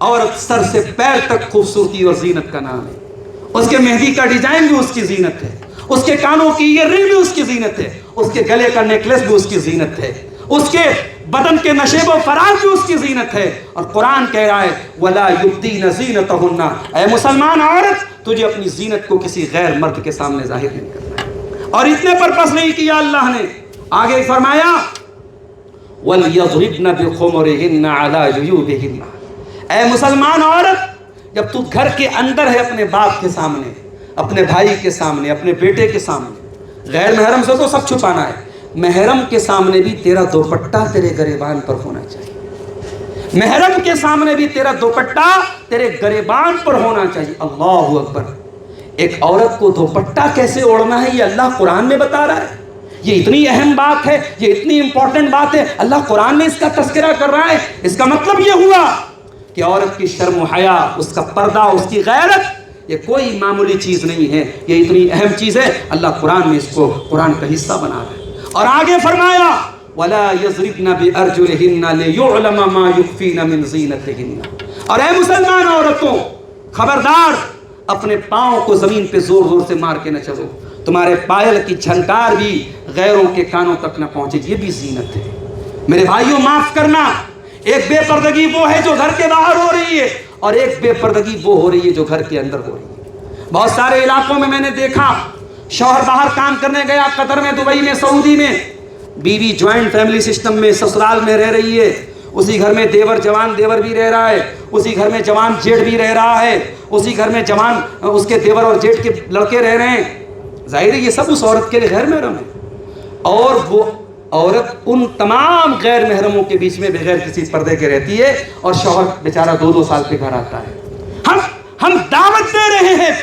عورت سر سے پیر تک خوبصورتی اور زینت کا نام ہے۔ اس کے مہندی کا ڈیزائن بھی اس کی زینت ہے، اس کے کانوں کی ایئر رنگ بھی اس کی زینت ہے، اس کے گلے کا نیکلس بھی اس کی زینت ہے، اس کے بدن کے نشیب و فراز بھی اس کی زینت ہے۔ اور قرآن کہہ رہا ہے وَلَا يُبْدِينَ زِينَتَهُنَّ، اے مسلمان عورت تجھے اپنی زینت کو کسی غیر مرد کے سامنے ظاہر نہیں کرنا ہے۔ اور اتنے پر بس نہیں کیا اللہ نے، آگے فرمایا وَلْيَضْرِبْنَ بِخُمُرِهِنَّ عَلَى جُيُوبِهِنَّ، اے مسلمان عورت جب تو گھر کے اندر ہے اپنے باپ کے سامنے، اپنے بھائی کے سامنے، اپنے بیٹے کے سامنے، غیر محرم سے تو سب چھپانا ہے، محرم کے سامنے بھی تیرا دوپٹہ تیرے گریبان پر ہونا چاہیے، محرم کے سامنے بھی تیرا دوپٹہ تیرے گریبان پر ہونا چاہیے۔ اللہ اکبر! ایک عورت کو دوپٹہ کیسے اوڑھنا ہے یہ اللہ قرآن میں بتا رہا ہے۔ یہ اتنی اہم بات ہے، یہ اتنی امپورٹنٹ بات ہے، اللہ قرآن میں اس کا تذکرہ کر رہا ہے۔ اس کا مطلب یہ ہوا کہ عورت کی شرم و حیا، اس کا پردہ، اس کی غیرت، یہ کوئی معمولی چیز نہیں ہے، یہ اتنی اہم چیز ہے، اللہ قرآن میں اس کو قرآن کا حصہ بنا رہا ہے۔ اور آگے فرمایا وَلَا يَضْرِبْنَ بِأَرْجُلِهِنَّ لِيُعْلَمَ مَا يُخْفِينَ مِنْ زِينَتِهِنَّ، اور اے مسلمان عورتوں خبردار اپنے پاؤں کو زمین پہ زور زور سے مار کے نہ چلو، تمہارے پائل کی جھنکار بھی غیروں کے کانوں تک نہ پہنچے، یہ بھی زینت ہے۔ میرے بھائیوں معاف کرنا، ایک بے پردگی وہ ہے جو گھر کے باہر ہو رہی ہے، اور ایک بے پردگی وہ ہو رہی ہے جو گھر کے اندر ہو رہی ہے۔ بہت سارے علاقوں میں نے دیکھا شوہر باہر کام کرنے گیا، قطر میں، دبئی میں، سعودی میں، بیوی جوائنٹ فیملی سسٹم میں سسرال میں رہ رہی ہے، اسی گھر میں دیور جوان دیور بھی رہ رہا ہے، اسی گھر میں جوان جیٹ بھی رہ رہا ہے، اسی گھر میں جوان اس کے دیور اور جیٹ کے لڑکے رہ رہے ہیں۔ ظاہر ہے یہ سب اس عورت کے لیے غیر محرم ہے، اور وہ عورت ان تمام غیر محرموں کے بیچ میں بغیر کسی پردے کے رہتی ہے، اور شوہر بیچارہ 2 سال پہ گھر آتا ہے۔ ہم دعوت دے رہے ہیں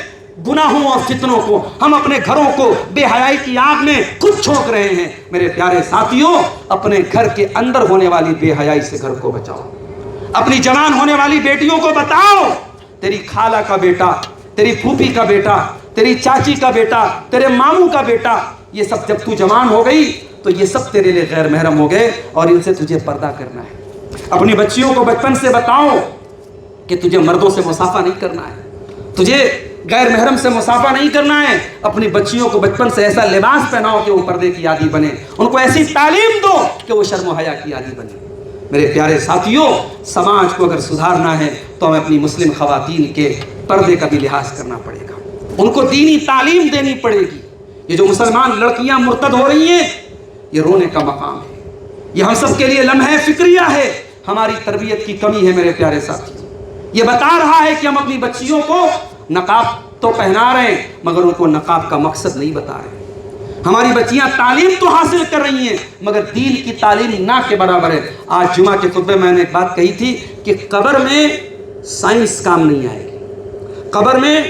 گناہوں اور فتنوں کو، ہم اپنے گھروں کو بے حیائی کی آگ میں خود چھونک رہے ہیں۔ میرے پیارے ساتھیوں، اپنے گھر کے اندر ہونے والی بے حیائی سے گھر کو بچاؤ، اپنی جوان ہونے والی بیٹیوں کو بتاؤ تیری خالہ کا بیٹا، تیری پھوپھی کا بیٹا، تیری چاچی کا بیٹا، تیرے ماموں کا بیٹا، یہ سب جب تو جوان ہو گئی تو یہ سب تیرے لیے غیر محرم ہو گئے، اور ان سے تجھے پردہ کرنا ہے۔ اپنی بچیوں کو بچپن سے بتاؤ کہ تجھے مردوں سے مصافحہ نہیں کرنا ہے، تجھے غیر محرم سے مصافحہ نہیں کرنا ہے۔ اپنی بچیوں کو بچپن سے ایسا لباس پہناؤ کہ وہ پردے کی عادی بنے، ان کو ایسی تعلیم دو کہ وہ شرم و حیا کی عادی بنے۔ میرے پیارے ساتھیوں، سماج کو اگر سدھارنا ہے تو ہمیں اپنی مسلم خواتین کے پردے کا بھی لحاظ کرنا پڑے گا، ان کو دینی تعلیم دینی پڑے گی۔ یہ جو مسلمان لڑکیاں مرتد ہو رہی ہیں، یہ رونے کا مقام ہے، یہ ہم سب کے لیے لمحہ فکریہ ہے، ہماری تربیت کی کمی ہے۔ میرے پیارے ساتھی، یہ بتا رہا ہے کہ ہم اپنی بچیوں کو نقاب تو پہنا رہے ہیں مگر ان کو نقاب کا مقصد نہیں بتا رہے۔ ہماری بچیاں تعلیم تو حاصل کر رہی ہیں مگر دین کی تعلیم نہ کے برابر ہے۔ آج جمعہ کے خطبے میں نے ایک بات کہی تھی کہ قبر میں سائنس کام نہیں آئے گی، قبر میں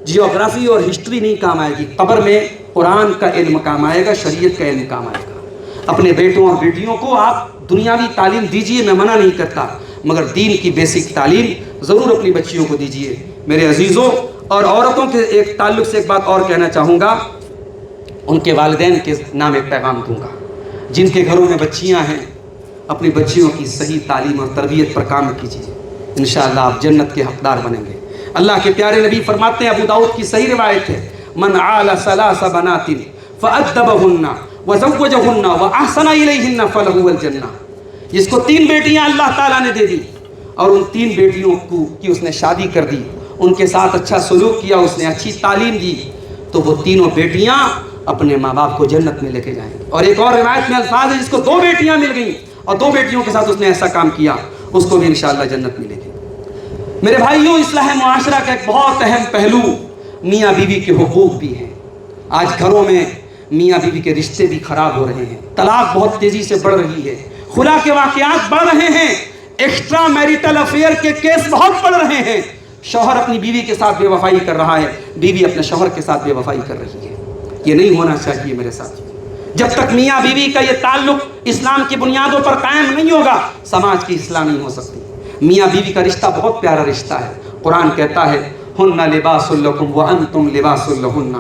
جیوگرافی اور ہسٹری نہیں کام آئے گی، قبر میں قرآن کا علم کام آئے گا، شریعت کا علم کام آئے گا۔ اپنے بیٹوں اور بیٹیوں کو آپ دنیاوی تعلیم دیجئے، میں منع نہیں کرتا، مگر دین کی بیسک تعلیم ضرور اپنی بچیوں کو دیجئے۔ میرے عزیزوں، اور عورتوں کے ایک تعلق سے ایک بات اور کہنا چاہوں گا، ان کے والدین کے نام ایک پیغام دوں گا۔ جن کے گھروں میں بچیاں ہیں، اپنی بچیوں کی صحیح تعلیم اور تربیت پر کام کیجیے، انشاءاللہ آپ جنت کے حقدار بنیں گے۔ اللہ کے پیارے نبی فرماتے ہیں، ابو داؤد کی صحیح روایت ہے، من عال ثلاث بنات فأدبهن وزوجهن وأحسن إليهن فله الجنہ، جس کو 3 بیٹیاں اللہ تعالیٰ نے دے دی اور ان 3 بیٹیوں کی اس نے شادی کر دی، ان کے ساتھ اچھا سلوک کیا، اس نے اچھی تعلیم دی، تو وہ تینوں بیٹیاں اپنے ماں باپ کو جنت میں لے کے جائیں گے۔ اور ایک اور روایت میں الفاظ ہے، جس کو 2 بیٹیاں مل گئیں اور 2 بیٹیوں کے ساتھ اس نے ایسا کام کیا، اس کو بھی انشاءاللہ جنت ملے گی۔ میرے بھائیوں، اصلاح معاشرہ کا ایک بہت اہم پہلو میاں بیوی کے حقوق بھی ہیں۔ آج گھروں میں میاں بیوی کے رشتے بھی خراب ہو رہے ہیں، طلاق بہت تیزی سے بڑھ رہی ہے، خلا کے واقعات بڑھ رہے ہیں، ایکسٹرا میریٹل افیئر کے کیس بہت بڑھ رہے ہیں۔ شوہر اپنی بیوی کے ساتھ بے وفائی کر رہا ہے، بیوی اپنے شوہر کے ساتھ بے وفائی کر رہی ہے۔ یہ نہیں ہونا چاہیے میرے ساتھ۔ جب تک میاں بیوی کا یہ تعلق اسلام کی بنیادوں پر قائم نہیں ہوگا، سماج کی اصلاح نہیں ہو سکتی۔ میاں بیوی کا رشتہ بہت پیارا رشتہ ہے، قرآن کہتا ہے ہن لباس لکم وانتم لباس لہن،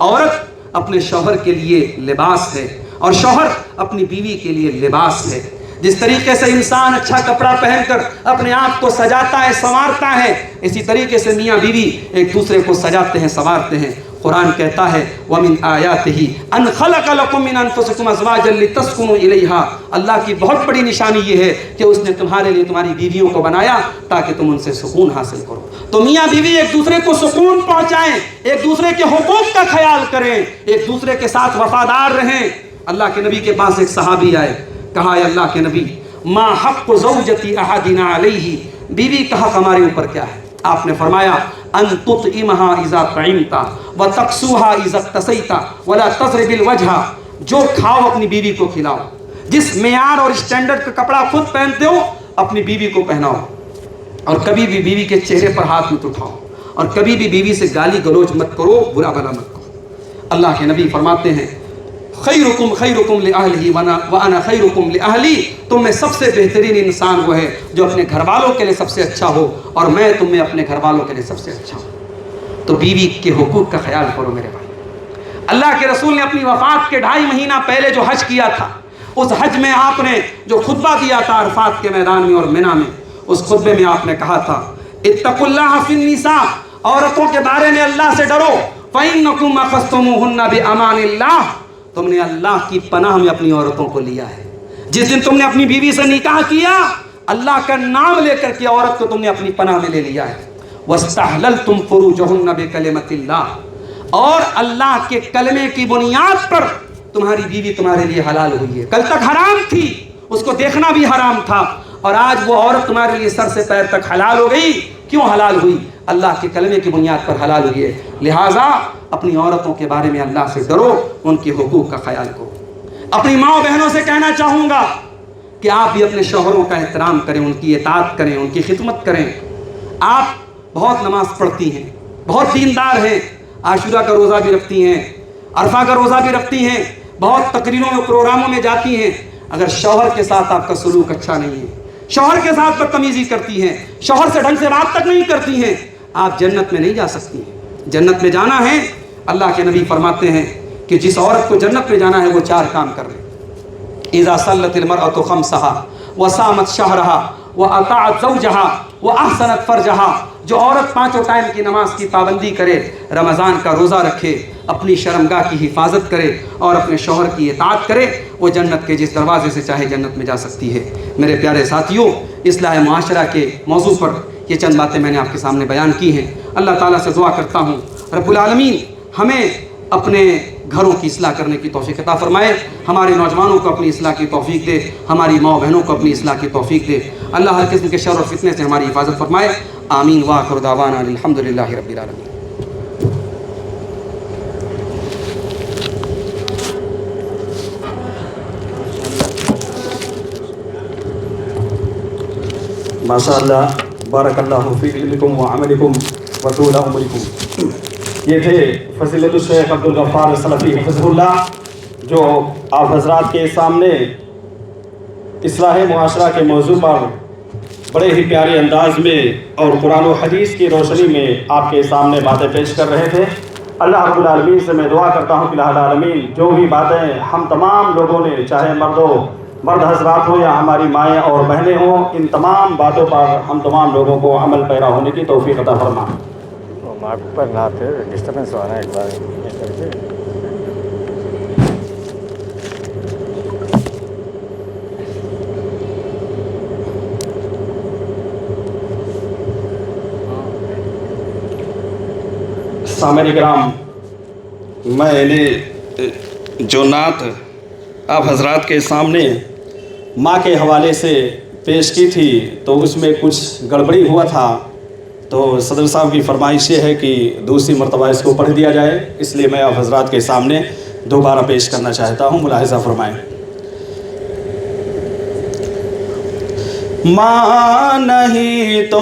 عورت اپنے شوہر کے لیے لباس ہے اور شوہر اپنی بیوی کے لیے لباس ہے۔ جس طریقے سے انسان اچھا کپڑا پہن کر اپنے آپ کو سجاتا ہے سنوارتا ہے، اسی طریقے سے میاں بیوی ایک دوسرے کو سجاتے ہیں سنوارتے ہیں۔ قرآن کہتا ہے وَمِنْ آيَاتِهِ أَنْ خَلَقَ لَكُم مِّنْ أَنفُسِكُمْ أَزْوَاجًا لِتَسْكُنُوا إِلَيْهَا۔ اللہ کی بہت بڑی نشانی یہ ہے کہ اس نے تمہارے لیے تمہاری بیویوں کو بنایا تاکہ تم ان سے سکون حاصل کرو۔ تو میاں بیوی ایک دوسرے کو سکون پہنچائیں، ایک دوسرے کے حقوق کا خیال کریں، ایک دوسرے کے ساتھ وفادار رہیں۔ اللہ کے نبی کے پاس ایک صحابی آئے، کہا اے اللہ کے نبی ما حق زوجتی احدنا علیہ، بیوی کا حق ہمارے اوپر کیا ہے؟ آپ نے فرمایا ان تطعمها اذا طعمت وتكسوها اذا اكتسيت ولا تضرب الوجه، جو کھاؤ اپنی بیوی کو کھلاؤ، جس معیار اور اسٹینڈرڈ کا کپڑا خود پہنتے ہو اپنی بیوی کو پہناؤ، اور کبھی بھی بیوی کے چہرے پر ہاتھ مت اٹھاؤ، اور کبھی بھی بیوی سے گالی گلوچ مت کرو، برا بھلا مت کرو۔ اللہ کے نبی فرماتے ہیں خیرکم خیرکم لأہلہ وانا خیرکم لأہلی، تم میں سب سے بہترین انسان وہ ہے جو اپنے گھر والوں کے لیے سب سے اچھا ہو، اور میں تم میں اپنے گھر والوں کے لیے سب سے اچھا ہوں۔ تو بیوی کے حقوق کا خیال کرو میرے بھائی۔ اللہ کے رسول نے اپنی وفات کے 2.5 مہینہ پہلے جو حج کیا تھا، اس حج میں آپ نے جو خطبہ دیا تھا عرفات کے میدان میں اور منی میں، اس خطبے میں آپ نے کہا تھا اتقوا اللہ فی النساء، عورتوں کے بارے میں اللہ سے ڈرو، فإنکم اخذتموہن بأمان اللہ، تم نے اللہ کی پناہ میں اپنی عورتوں کو لیا ہے۔ جس دن تم نے اپنی بیوی سے نکاح کیا، اللہ کا نام لے کر کے عورت کو تم نے اپنی پناہ میں لے لیا ہے۔ وَاسْتَحْلَلْتُمْ فُرُوجَهُنَّ بِكَلِمَةِ اللَّهِ، اور اللہ کے کلمے کی بنیاد پر تمہاری بیوی تمہارے لیے حلال ہوئی ہے۔ کل تک حرام تھی، اس کو دیکھنا بھی حرام تھا، اور آج وہ عورت تمہارے لیے سر سے پیر تک حلال ہو گئی۔ کیوں حلال ہوئی؟ اللہ کے کلمے کی بنیاد پر حلال ہوئی ہے۔ لہٰذا اپنی عورتوں کے بارے میں اللہ سے ڈرو، ان کے حقوق کا خیال کرو۔ اپنی ماں بہنوں سے کہنا چاہوں گا کہ آپ بھی اپنے شوہروں کا احترام کریں، ان کی اطاعت کریں، ان کی خدمت کریں۔ آپ بہت نماز پڑھتی ہیں، بہت دیندار ہیں، عاشورہ کا روزہ بھی رکھتی ہیں، عرفہ کا روزہ بھی رکھتی ہیں، بہت تقریروں میں پروگراموں میں جاتی ہیں، اگر شوہر کے ساتھ آپ کا سلوک اچھا نہیں ہے، شوہر کے ساتھ بدتمیزی کرتی ہیں، شوہر سے ڈھنگ سے بات تک نہیں کرتی ہیں، آپ جنت میں نہیں جا سکتی ہیں۔ جنت میں جانا ہے، اللہ کے نبی فرماتے ہیں کہ جس عورت کو جنت میں جانا ہے وہ 4 کام کر لے۔ اذا صلت المرأة خمسها وصامت شهرها واطاعت زوجها واحسنت فرجها، جو عورت 5 ٹائم کی نماز کی پابندی کرے، رمضان کا روزہ رکھے، اپنی شرمگاہ کی حفاظت کرے اور اپنے شوہر کی اطاعت کرے، وہ جنت کے جس دروازے سے چاہے جنت میں جا سکتی ہے۔ میرے پیارے ساتھیوں، اصلاح معاشرہ کے موضوع پر یہ چند باتیں میں نے آپ کے سامنے بیان کی ہیں۔ اللہ تعالیٰ سے دعا کرتا ہوں رب العالمین ہمیں اپنے گھروں کی اصلاح کرنے کی توفیق عطا فرمائے، ہمارے نوجوانوں کو اپنی اصلاح کی توفیق دے، ہماری ماں بہنوں کو اپنی اصلاح کی توفیق دے، اللہ ہر قسم کے شر اور فتنے سے ہماری حفاظت فرمائے۔ آمین وآخر دعوانا الحمدللہ رب العالمین۔ ماشاء اللہ، بارک اللہ فی علمکم وعملکم وطول عمرکم۔ یہ تھے فضیلت الشیخ عبدالغفار سلفی حفظہ اللہ، جو آپ حضرات کے سامنے اصلاح معاشرہ کے موضوع پر بڑے ہی پیارے انداز میں اور قرآن و حدیث کی روشنی میں آپ کے سامنے باتیں پیش کر رہے تھے۔ اللہ رب العالمین سے میں دعا کرتا ہوں کہ الہ العالمین جو بھی باتیں ہم تمام لوگوں نے، چاہے مرد حضرات ہوں یا ہماری مائیں اور بہنیں ہوں، ان تمام باتوں پر ہم تمام لوگوں کو عمل پیرا ہونے کی توفیق عطا فرما۔ مارک پر نہ پھر ڈسٹربنس ہو رہا ہے ایک بار یہ کر کے۔ سامعین کرام، میں نے جو نعت آپ حضرات کے سامنے ماں کے حوالے سے پیش کی تھی تو اس میں کچھ گڑبڑی ہوا تھا، تو صدر صاحب کی فرمائش یہ ہے کہ دوسری مرتبہ اس کو پڑھ دیا جائے، اس لیے میں آپ حضرات کے سامنے دوبارہ پیش کرنا چاہتا ہوں، ملاحظہ فرمائیں۔ ماں نہیں تو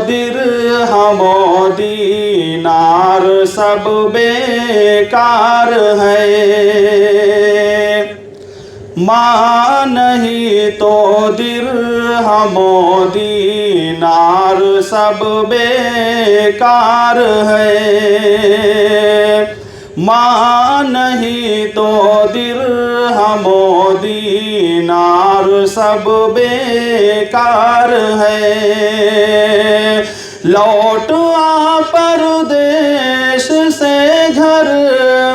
درہم و دینار سب بیکار ہے، ماں نہیں تو درہم و دینار سب بیکار ہے، ماں نہیں تو درہم و دینار سب بیکار ہے، لوٹ آ پردیش سے گھر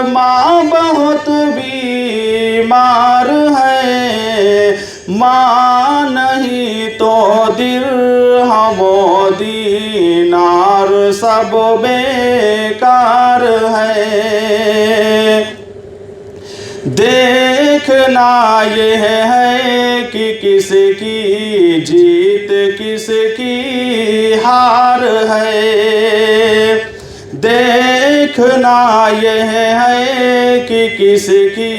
ماں بہت بیمار ہے، ماں نہیں تو درہم و دینار سب بیکار ہے۔ دیکھنا یہ ہے کہ کس کی جیت کس کی ہار ہے، دیکھنا یہ ہے کہ کس کی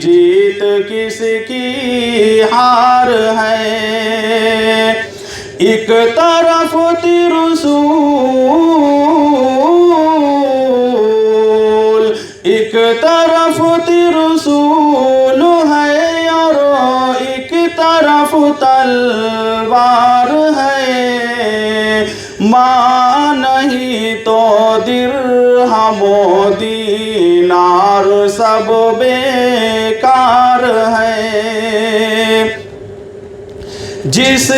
جیت کس کی ہار ہے۔ ایک طرف ترسول، ایک طرف ترسول ہے اور ایک طرف تلوار ہے، ماں نہیں تو درہم و دینار سب بیکار ہے۔ جس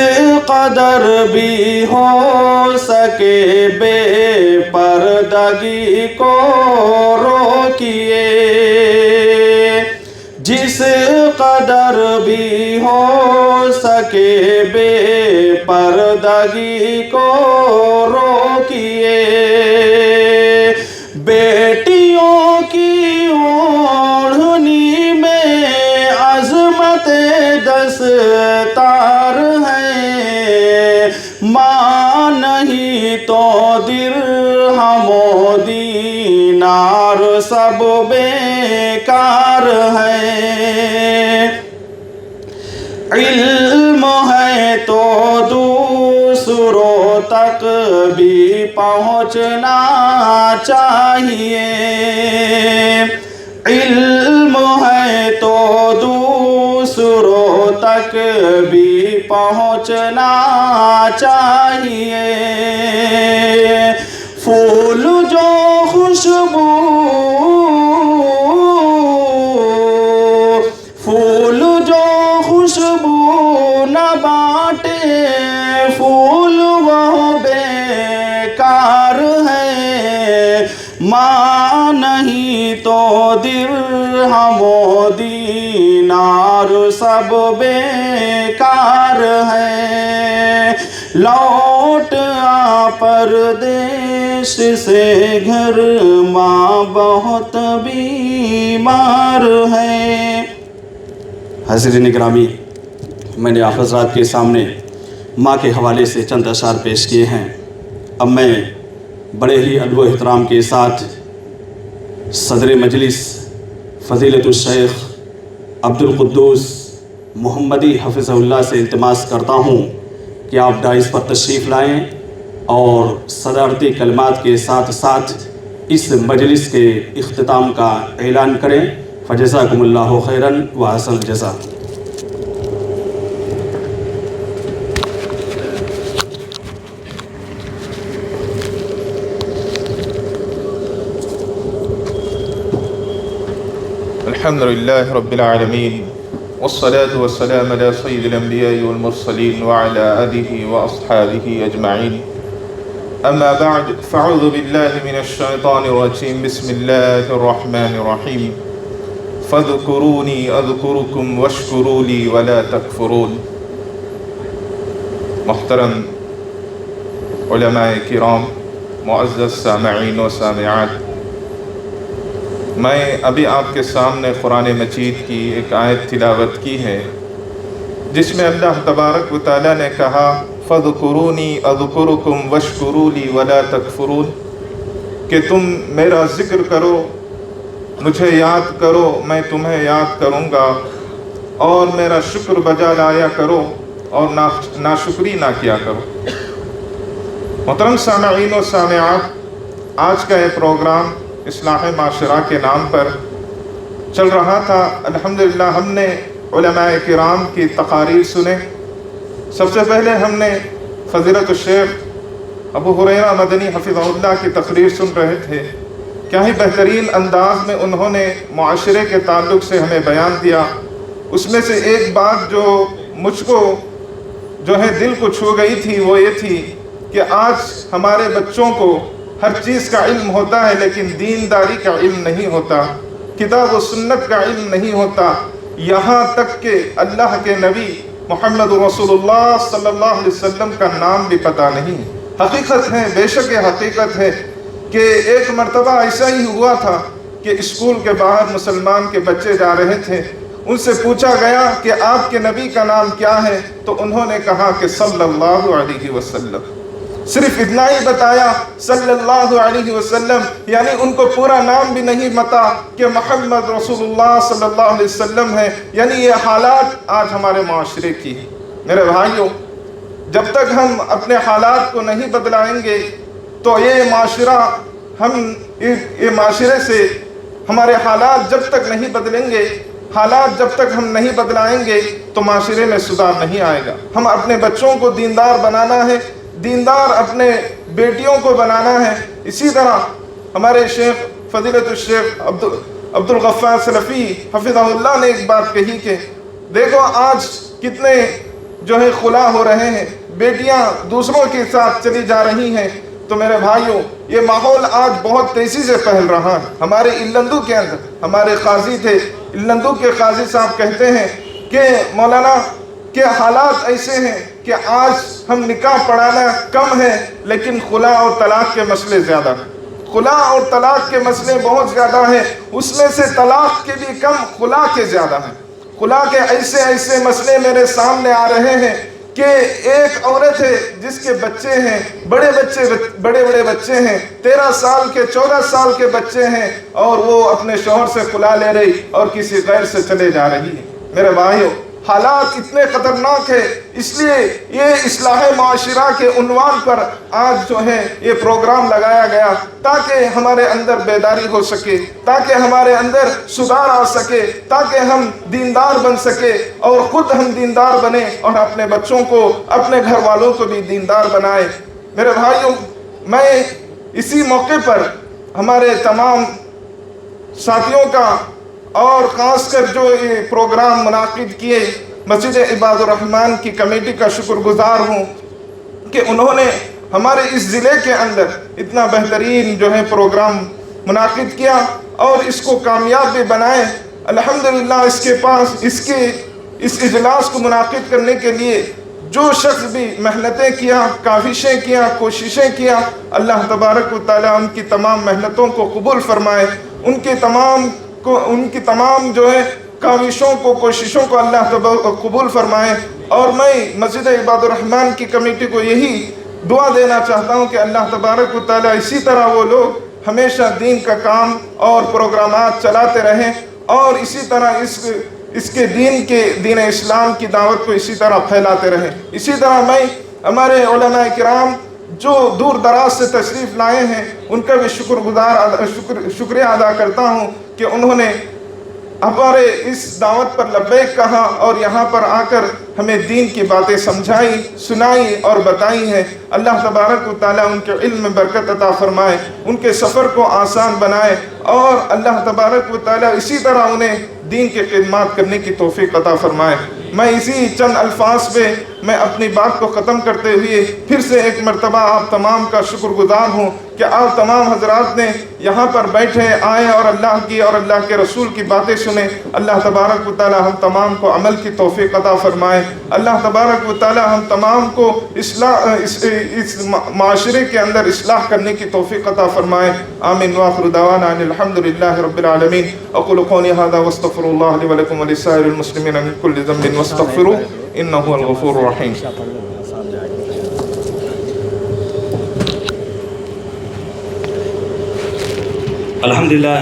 قدر بھی ہو سکے بے پردگی کو روکیے، جس قدر بھی ہو سکے بے پردگی کو روکیے، بیٹیوں کی اوڑھنی میں عظمت دستار ہے، ماں نہیں تو درہم و دینار سب بیکار ہے۔ علم ہے تو دوسروں تک بھی پہنچنا چاہیے، علم ہے تو دوسروں تک بھی پہنچنا چاہیے۔ پھول جو خوشبو، پھول جو خوشبو نہ بانٹے، پھول وہ بیکار ہے، ماں نہیں تو درہم و دینار سب بیکار ہے، لوٹ آ پردیش سے گھر ماں بہت بیمار ہے۔ حاضرین گرامی، میں نے آپ حضرات کے سامنے ماں کے حوالے سے چند اشعار پیش کیے ہیں۔ اب میں بڑے ہی ادب و احترام کے ساتھ صدر مجلس فضیلت الشیخ عبدالقدوس محمدی حفظہ اللہ سے التماس کرتا ہوں کہ آپ ڈائز پر تشریف لائیں اور صدارتی کلمات کے ساتھ ساتھ اس مجلس کے اختتام کا اعلان کریں۔ فجزاکم اللہ خیراً و احسن الجزا۔ الحمد لله رب العالمين والصلاة والسلام على سيد الأنبياء والمرسلين وعلى آله وأصحابه أجمعين، أما بعد، فأعوذ بالله من الشيطان الرجيم، بسم الله الرحمن الرحيم، فاذكروني أذكركم واشكروا لي ولا تكفرون۔ محترم علماء کرام، معزز سامعین و سامعات، میں ابھی آپ کے سامنے قرآن مجید کی ایک آیت تلاوت کی ہے جس میں اللہ تبارک و تعالیٰ نے کہا فَاذْكُرُونِي أَذْكُرُكُمْ وَاشْكُرُوا لِي وَلَا تَكْفُرُونَ، کہ تم میرا ذکر کرو، مجھے یاد کرو، میں تمہیں یاد کروں گا، اور میرا شکر بجا لایا کرو اور ناشکری نہ کیا کرو۔ محترم سامعین و سامعات، آج کا یہ پروگرام اصلاح معاشرہ کے نام پر چل رہا تھا۔ الحمدللہ ہم نے علماء کرام کی تقاریر سنے۔ سب سے پہلے ہم نے فضیلت الشیخ ابو ہریرہ مدنی حفظہ اللہ کی تقریر سن رہے تھے۔ کیا ہی بہترین انداز میں انہوں نے معاشرے کے تعلق سے ہمیں بیان دیا۔ اس میں سے ایک بات جو مجھ کو جو ہے دل کو چھو گئی تھی وہ یہ تھی کہ آج ہمارے بچوں کو ہر چیز کا علم ہوتا ہے لیکن دینداری کا علم نہیں ہوتا، کتاب و سنت کا علم نہیں ہوتا، یہاں تک کہ اللہ کے نبی محمد رسول اللہ صلی اللہ علیہ وسلم کا نام بھی پتہ نہیں۔ حقیقت ہے، بے شک یہ حقیقت ہے کہ ایک مرتبہ ایسا ہی ہوا تھا کہ اسکول کے باہر مسلمان کے بچے جا رہے تھے، ان سے پوچھا گیا کہ آپ کے نبی کا نام کیا ہے، تو انہوں نے کہا کہ صلی اللہ علیہ وسلم، صرف اتنا ہی بتایا صلی اللہ علیہ وسلم، یعنی ان کو پورا نام بھی نہیں پتا کہ محمد رسول اللہ صلی اللہ علیہ وسلم ہے۔ یعنی یہ حالات آج ہمارے معاشرے کی۔ میرے بھائیوں، جب تک ہم اپنے حالات کو نہیں بدلائیں گے تو یہ معاشرے سے ہمارے حالات جب تک نہیں بدلیں گے، حالات جب تک ہم نہیں بدلائیں گے تو معاشرے میں سدھار نہیں آئے گا۔ ہم اپنے بچوں کو دیندار بنانا ہے، دیندار اپنے بیٹیوں کو بنانا ہے۔ اسی طرح ہمارے شیخ فضیلت الشیخ عبد الغفار سلفی حفظہ اللہ نے ایک بات کہی کہ دیکھو آج کتنے جو ہے خلا ہو رہے ہیں، بیٹیاں دوسروں کے ساتھ چلی جا رہی ہیں۔ تو میرے بھائیوں، یہ ماحول آج بہت تیزی سے پھیل رہا ہے۔ ہمارے الندو کے اندر ہمارے قاضی تھے، الندو کے قاضی صاحب کہتے ہیں کہ مولانا کے حالات ایسے ہیں کہ آج ہم نکاح پڑھانا کم ہے لیکن خلا اور طلاق کے مسئلے زیادہ ہیں۔ خلا اور طلاق کے مسئلے بہت زیادہ ہیں، اس میں سے طلاق کے بھی کم خلا کے زیادہ ہیں۔ خلا کے ایسے مسئلے میرے سامنے آ رہے ہیں کہ ایک عورت ہے جس کے بچے ہیں، بڑے بڑے بچے ہیں، 13 سال کے 14 سال کے بچے ہیں، اور وہ اپنے شوہر سے خلا لے رہی اور کسی غیر سے چلے جا رہی ہے۔ میرے بھائیوں، حالات اتنے خطرناک ہے، اس لیے یہ اصلاح معاشرہ کے عنوان پر آج جو ہے یہ پروگرام لگایا گیا تاکہ ہمارے اندر بیداری ہو سکے، تاکہ ہمارے اندر سدھار آ سکے، تاکہ ہم دیندار بن سکے اور خود ہم دیندار بنیں اور اپنے بچوں کو، اپنے گھر والوں کو بھی دیندار بنائیں۔ میرے بھائیوں، میں اسی موقع پر ہمارے تمام ساتھیوں کا اور خاص کر جو یہ پروگرام منعقد کیے مسجد عباد الرحمن کی کمیٹی کا شکر گزار ہوں کہ انہوں نے ہمارے اس ضلع کے اندر اتنا بہترین جو ہے پروگرام منعقد کیا اور اس کو کامیاب بھی بنائے۔ الحمدللہ اس اجلاس کو منعقد کرنے کے لیے جو شخص بھی محنتیں کیا، کاوشیں کیا، کوششیں کیا، اللہ تبارک و تعالیٰ ان کی تمام محنتوں کو قبول فرمائے، ان کی تمام جو ہے کاوشوں کو، کوششوں کو اللہ قبول فرمائے۔ اور میں مسجد عباد الرحمن کی کمیٹی کو یہی دعا دینا چاہتا ہوں کہ اللہ تبارک و تعالیٰ اسی طرح وہ لوگ ہمیشہ دین کا کام اور پروگرامات چلاتے رہیں اور اسی طرح اس کے دین اسلام کی دعوت کو اسی طرح پھیلاتے رہیں۔ اسی طرح میں ہمارے علماء کرام جو دور دراز سے تشریف لائے ہیں ان کا بھی شکریہ ادا کرتا ہوں کہ انہوں نے ہمارے اس دعوت پر لبیک کہا اور یہاں پر آ کر ہمیں دین کی باتیں سمجھائی، سنائی اور بتائی ہیں۔ اللہ تبارک و تعالیٰ ان کے علم میں برکت عطا فرمائے، ان کے سفر کو آسان بنائے اور اللہ تبارک و تعالیٰ اسی طرح انہیں دین کی خدمات کرنے کی توفیق عطا فرمائے۔ میں اسی چند الفاظ پہ میں اپنی بات کو ختم کرتے ہوئے پھر سے ایک مرتبہ آپ تمام کا شکر گزار ہوں کہ آپ تمام حضرات نے یہاں پر بیٹھے آئے اور اللہ کی اور اللہ کے رسول کی باتیں سنیں۔ اللہ تبارک و تعالیٰ ہم تمام کو عمل کی توفیق عطا فرمائے۔ اللہ تبارک و تعالیٰ ہم تمام کو اس معاشرے کے اندر اصلاح کرنے کی توفیق عطا فرمائے۔ آمین وآخر دعوانا ان الحمد للہ رب العالمین۔ اقول قولی ھذا واستغفر اللہ لی ولکم ولسائر المسلمین من کل ذنب واستغفروہ انہ هو الغفور الرحیم۔ الحمدللہ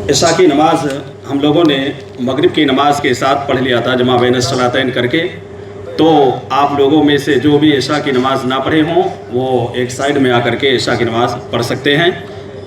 عشاء کی نماز ہم لوگوں نے مغرب کی نماز کے ساتھ پڑھ لیا تھا جمع بین الصلاتین کر کے، تو آپ لوگوں میں سے جو بھی عشاء کی نماز نہ پڑھے ہوں وہ ایک سائیڈ میں آ کر کے عشاء کی نماز پڑھ سکتے ہیں۔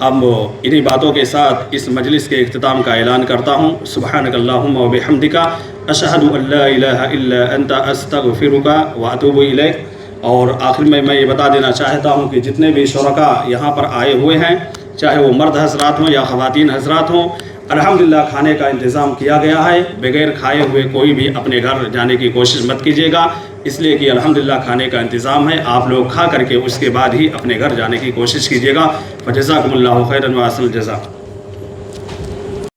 اب انہی باتوں کے ساتھ اس مجلس کے اختتام کا اعلان کرتا ہوں۔ سبحانک اللہم و بحمدک اشہد ان لا الہ الا انت استغفرک و اتوب الیک۔ اور آخر میں یہ بتا دینا چاہتا ہوں کہ جتنے بھی شرکا یہاں پر آئے ہوئے ہیں، چاہے وہ مرد حضرات ہوں یا خواتین حضرات ہوں، الحمدللہ کھانے کا انتظام کیا گیا ہے. بغیر کھائے ہوئے کوئی بھی اپنے گھر جانے کی کوشش مت کیجیے گا، اس لیے کہ الحمدللہ کھانے کا انتظام ہے. آپ لوگ کھا کر کے اس کے بعد ہی اپنے گھر جانے کی کوشش کیجیے گا. فجزاکم اللہ خیرا و احسن الجزاء.